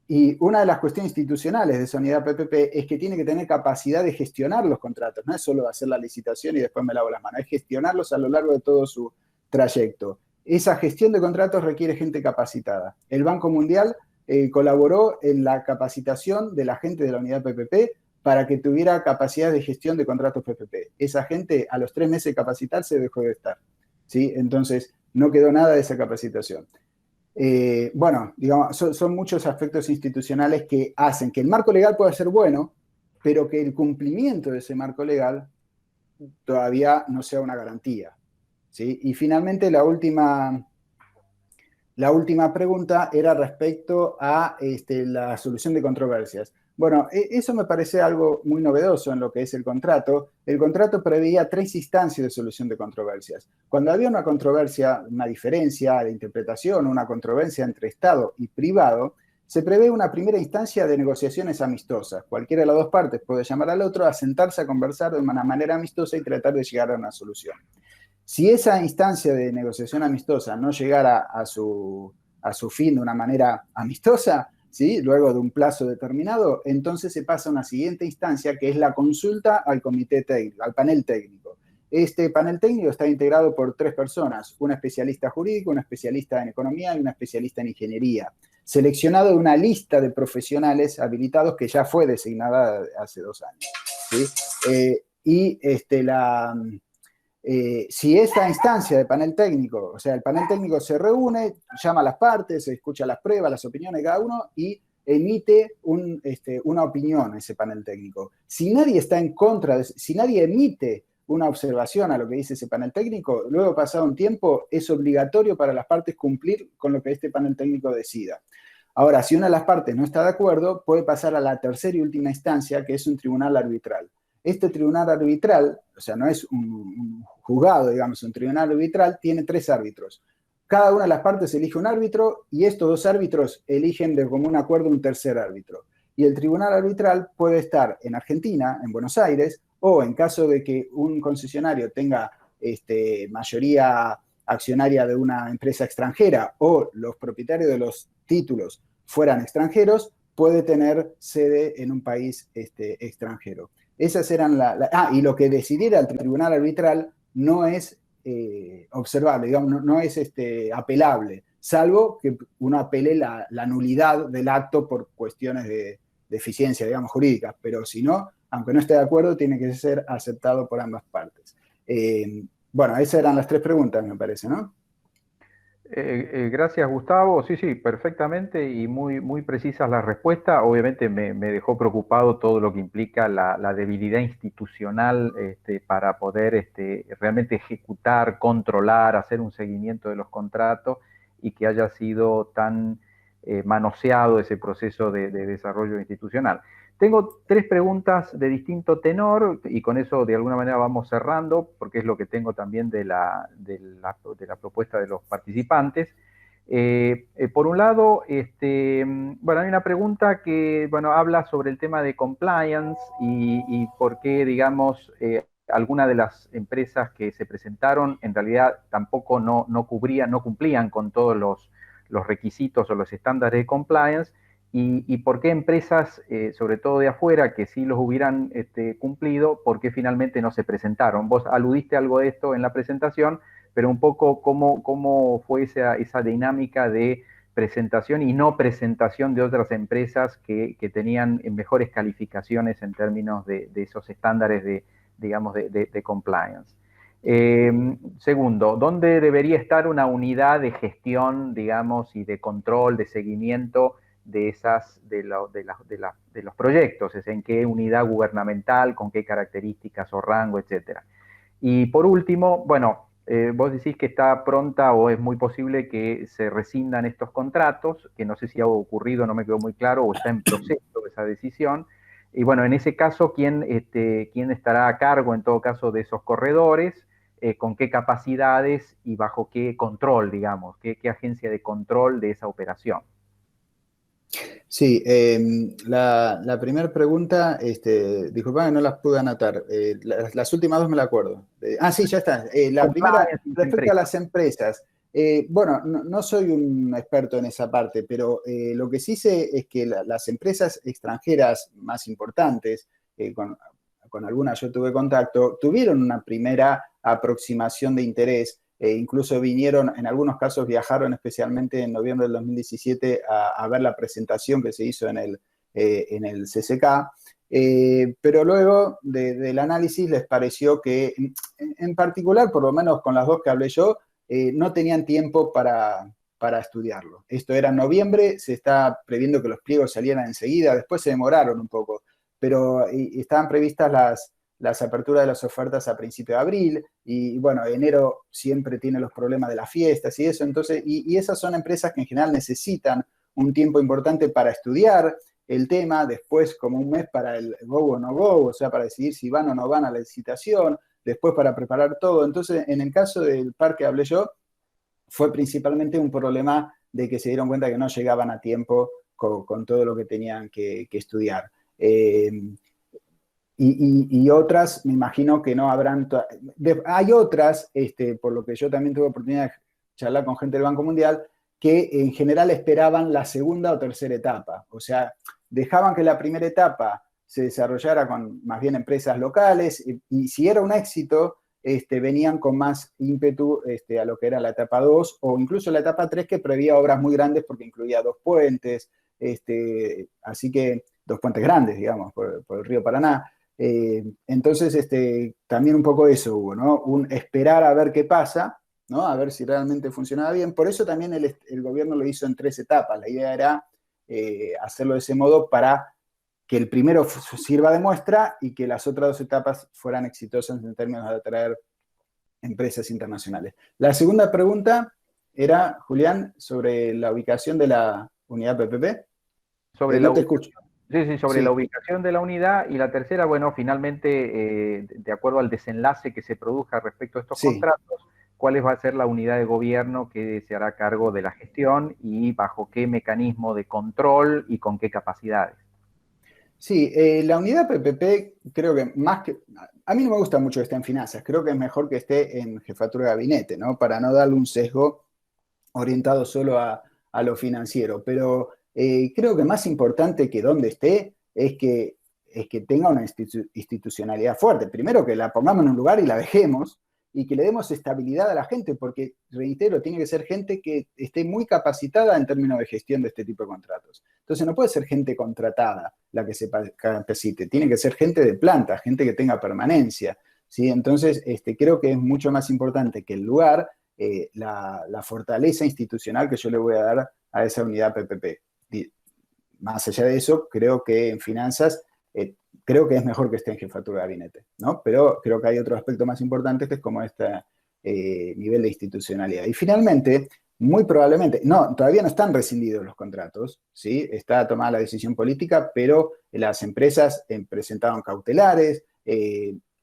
Y una de las cuestiones institucionales de esa unidad PPP es que tiene que tener capacidad de gestionar los contratos. No es solo hacer la licitación y después me lavo las manos, es gestionarlos a lo largo de todo su trayecto. Esa gestión de contratos requiere gente capacitada. El Banco Mundial colaboró en la capacitación de la gente de la unidad PPP para que tuviera capacidad de gestión de contratos PPP. Esa gente a los 3 meses de capacitarse dejó de estar, ¿sí? Entonces no quedó nada de esa capacitación. Bueno, digamos, son muchos aspectos institucionales que hacen que el marco legal pueda ser bueno, pero que el cumplimiento de ese marco legal todavía no sea una garantía, ¿sí? Y finalmente la última pregunta era respecto a la solución de controversias. Bueno, eso me parece algo muy novedoso en lo que es el contrato. El contrato preveía 3 instancias de solución de controversias. Cuando había una controversia, una diferencia de interpretación, una controversia entre Estado y privado, se prevé una primera instancia de negociaciones amistosas. Cualquiera de las dos partes puede llamar al otro a sentarse a conversar de una manera amistosa y tratar de llegar a una solución. Si esa instancia de negociación amistosa no llegara a su fin de una manera amistosa, ¿sí? Luego de un plazo determinado, entonces se pasa a una siguiente instancia que es la consulta al comité técnico, al panel técnico. Este panel técnico está integrado por 3 personas, un especialista jurídico, un especialista en economía y un especialista en ingeniería, seleccionado de una lista de profesionales habilitados que ya fue designada hace 2 años. ¿Sí? Si esta instancia de panel técnico, o sea, el panel técnico se reúne, llama a las partes, escucha las pruebas, las opiniones de cada uno y emite una opinión ese panel técnico. Si nadie está en contra, si nadie emite una observación a lo que dice ese panel técnico, luego pasado un tiempo es obligatorio para las partes cumplir con lo que este panel técnico decida. Ahora, si una de las partes no está de acuerdo, puede pasar a la tercera y última instancia, que es un tribunal arbitral. Este tribunal arbitral, o sea, no es un juzgado, digamos, un tribunal arbitral, tiene 3 árbitros. Cada una de las partes elige un árbitro y estos 2 árbitros eligen de común acuerdo un tercer árbitro. Y el tribunal arbitral puede estar en Argentina, en Buenos Aires, o en caso de que un concesionario tenga mayoría accionaria de una empresa extranjera o los propietarios de los títulos fueran extranjeros, puede tener sede en un país extranjero. Esas eran y lo que decidiera el tribunal arbitral no es observable, digamos, no es apelable, salvo que uno apele la nulidad del acto por cuestiones de eficiencia, digamos, jurídicas, pero si no, aunque no esté de acuerdo, tiene que ser aceptado por ambas partes. Bueno, esas eran las 3 preguntas, me parece, ¿no? Gracias, Gustavo. Sí, sí, perfectamente y muy precisas las respuestas. Obviamente me dejó preocupado todo lo que implica la debilidad institucional para poder realmente ejecutar, controlar, hacer un seguimiento de los contratos y que haya sido tan manoseado ese proceso de desarrollo institucional. Tengo 3 preguntas de distinto tenor y con eso de alguna manera vamos cerrando porque es lo que tengo también de la propuesta de los participantes. Por un lado, bueno, hay una pregunta que habla sobre el tema de compliance y por qué, digamos, algunas de las empresas que se presentaron en realidad tampoco no cumplían con todos los requisitos o los estándares de compliance. Y por qué empresas, sobre todo de afuera, que sí los hubieran cumplido, por qué finalmente no se presentaron. Vos aludiste algo de esto en la presentación, pero un poco cómo fue esa dinámica de presentación y no presentación de otras empresas que tenían mejores calificaciones en términos de esos estándares de compliance. Segundo, ¿dónde debería estar una unidad de gestión, digamos, y de control, de seguimiento de los proyectos? Es en qué unidad gubernamental, con qué características o rango, etcétera. Y por último, bueno, vos decís que está pronta o es muy posible que se rescindan estos contratos, que no sé si ha ocurrido, no me quedó muy claro, o está en proceso esa decisión. Y bueno, en ese caso, ¿quién estará a cargo en todo caso de esos corredores? ¿Con qué capacidades y bajo qué control, digamos? ¿Qué agencia de control de esa operación? Sí, la primera pregunta, disculpame, no las pude anotar. Las últimas 2 me las acuerdo. Sí, ya está. La primera, respecto a las empresas. Bueno, no soy un experto en esa parte, pero lo que sí sé es que las empresas extranjeras más importantes, con algunas yo tuve contacto, tuvieron una primera aproximación de interés. Incluso vinieron, en algunos casos viajaron especialmente en noviembre del 2017 a ver la presentación que se hizo en el CCK, pero luego del análisis les pareció que, en particular, por lo menos con las 2 que hablé yo, no tenían tiempo para estudiarlo. Esto era en noviembre, se está previendo que los pliegos salieran enseguida, después se demoraron un poco, pero estaban previstas las aperturas de las ofertas a principios de abril, y bueno, enero siempre tiene los problemas de las fiestas y eso, entonces, y esas son empresas que en general necesitan un tiempo importante para estudiar el tema, después como un mes para el go o no go, o sea, para decidir si van o no van a la licitación, después para preparar todo. Entonces, en el caso del par que hablé yo, fue principalmente un problema de que se dieron cuenta que no llegaban a tiempo con todo lo que tenían que estudiar. Y otras, me imagino que no habrán... Hay otras, por lo que yo también tuve oportunidad de charlar con gente del Banco Mundial, que en general esperaban la segunda o tercera etapa. O sea, dejaban que la primera etapa se desarrollara con más bien empresas locales y si era un éxito, venían con más ímpetu a lo que era la etapa 2 o incluso la etapa 3 que prevía obras muy grandes porque incluía dos puentes, así que dos puentes grandes, digamos, por el río Paraná. Entonces, también un poco eso hubo, ¿no? Un esperar a ver qué pasa, ¿no? A ver si realmente funcionaba bien. Por eso también el gobierno lo hizo en 3 etapas. La idea era hacerlo de ese modo para que el primero sirva de muestra y que las otras 2 etapas fueran exitosas en términos de atraer empresas internacionales. La segunda pregunta era, Julián, sobre la ubicación de la unidad PPP. Sobre No te escucho. Sí, sobre la Sí. ubicación de la unidad. Y la tercera, bueno, finalmente, de acuerdo al desenlace que se produzca respecto a estos Sí. contratos, ¿cuál va a ser la unidad de gobierno que se hará cargo de la gestión y bajo qué mecanismo de control y con qué capacidades? Sí, la unidad PPP creo que más que... A mí no me gusta mucho que esté en finanzas, creo que es mejor que esté en jefatura de gabinete, ¿no? Para no darle un sesgo orientado solo a lo financiero, pero creo que más importante que donde esté es que tenga una institucionalidad fuerte. Primero que la pongamos en un lugar y la dejemos y que le demos estabilidad a la gente, porque, reitero, tiene que ser gente que esté muy capacitada en términos de gestión de este tipo de contratos. Entonces no puede ser gente contratada la que se capacite, tiene que ser gente de planta, gente que tenga permanencia, ¿sí? Entonces creo que es mucho más importante que el lugar la fortaleza institucional que yo le voy a dar a esa unidad PPP. Más allá de eso, creo que en finanzas, creo que es mejor que esté en jefatura de gabinete, ¿no? Pero creo que hay otro aspecto más importante que es como este nivel de institucionalidad. Y finalmente, muy probablemente, no, todavía no están rescindidos los contratos, ¿sí? Está tomada la decisión política, pero las empresas presentaron cautelares,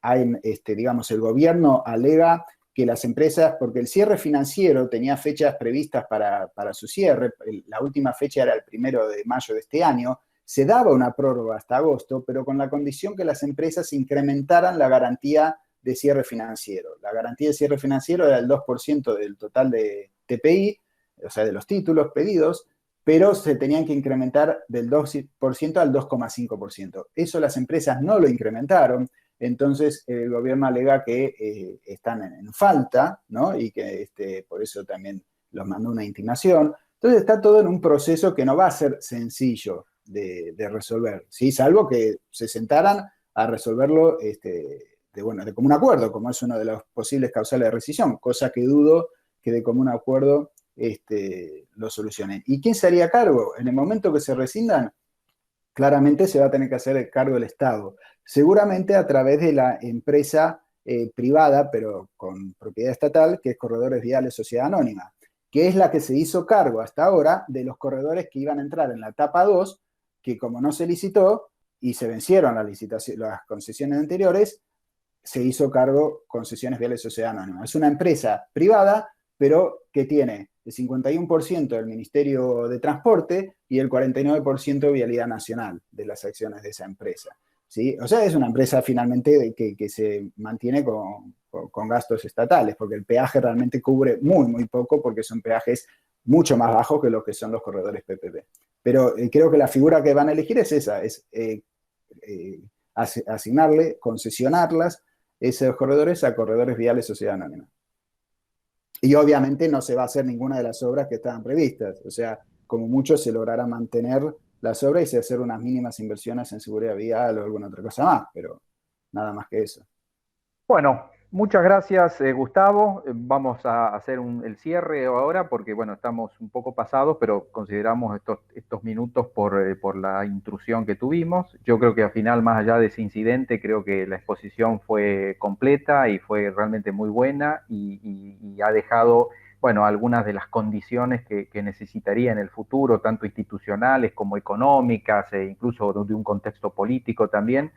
hay, digamos, el gobierno alega que las empresas, porque el cierre financiero tenía fechas previstas para su cierre, la última fecha era el 1 de mayo de este año, se daba una prórroga hasta agosto, pero con la condición que las empresas incrementaran la garantía de cierre financiero. La garantía de cierre financiero era el 2% del total de TPI, o sea, de los títulos pedidos, pero se tenían que incrementar del 2% al 2,5%. Eso las empresas no lo incrementaron, entonces el gobierno alega que están en falta, ¿no? Y que por eso también los mandó una intimación. Entonces está todo en un proceso que no va a ser sencillo de resolver, ¿sí? Salvo que se sentaran a resolverlo de común acuerdo, como es uno de los posibles causales de rescisión, cosa que dudo que de común acuerdo lo solucionen. ¿Y quién se haría cargo? En el momento que se rescindan, claramente se va a tener que hacer el cargo del Estado, seguramente a través de la empresa privada, pero con propiedad estatal, que es Corredores Viales Sociedad Anónima, que es la que se hizo cargo hasta ahora de los corredores que iban a entrar en la etapa 2, que como no se licitó y se vencieron las concesiones anteriores, se hizo cargo Concesiones Viales Sociedad Anónima. Es una empresa privada, pero que tiene el 51% del Ministerio de Transporte y el 49% Vialidad Nacional de las acciones de esa empresa, ¿sí? O sea, es una empresa finalmente que se mantiene con gastos estatales, porque el peaje realmente cubre muy, muy poco, porque son peajes mucho más bajos que los que son los corredores PPP. Pero creo que la figura que van a elegir es esa, es asignarle, concesionarlas esos corredores a Corredores Viales Sociedad Anónima. Y obviamente no se va a hacer ninguna de las obras que estaban previstas. O sea, como mucho se logrará mantener las obras y hacer unas mínimas inversiones en seguridad vial o alguna otra cosa más, pero nada más que eso. Bueno, muchas gracias, Gustavo. Vamos a hacer el cierre ahora porque, bueno, estamos un poco pasados, pero consideramos estos minutos por la intrusión que tuvimos. Yo creo que al final, más allá de ese incidente, creo que la exposición fue completa y fue realmente muy buena y ha dejado bueno, algunas de las condiciones que necesitaría en el futuro, tanto institucionales como económicas, e incluso de un contexto político también,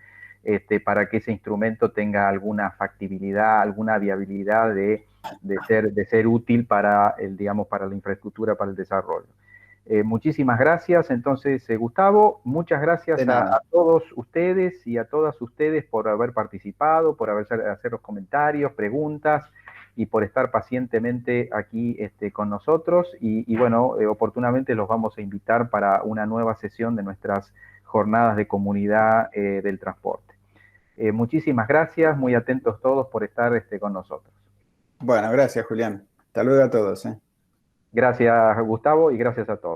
para que ese instrumento tenga alguna factibilidad, alguna viabilidad de ser útil para, digamos, para la infraestructura, para el desarrollo. Muchísimas gracias, entonces, Gustavo, muchas gracias De nada. a todos ustedes y a todas ustedes por haber participado, por hacer los comentarios, preguntas y por estar pacientemente aquí con nosotros. Y bueno, oportunamente los vamos a invitar para una nueva sesión de nuestras jornadas de comunidad del transporte. Muchísimas gracias, muy atentos todos por estar con nosotros. Bueno, gracias, Julián. Hasta luego a todos. Gracias, Gustavo, y gracias a todos.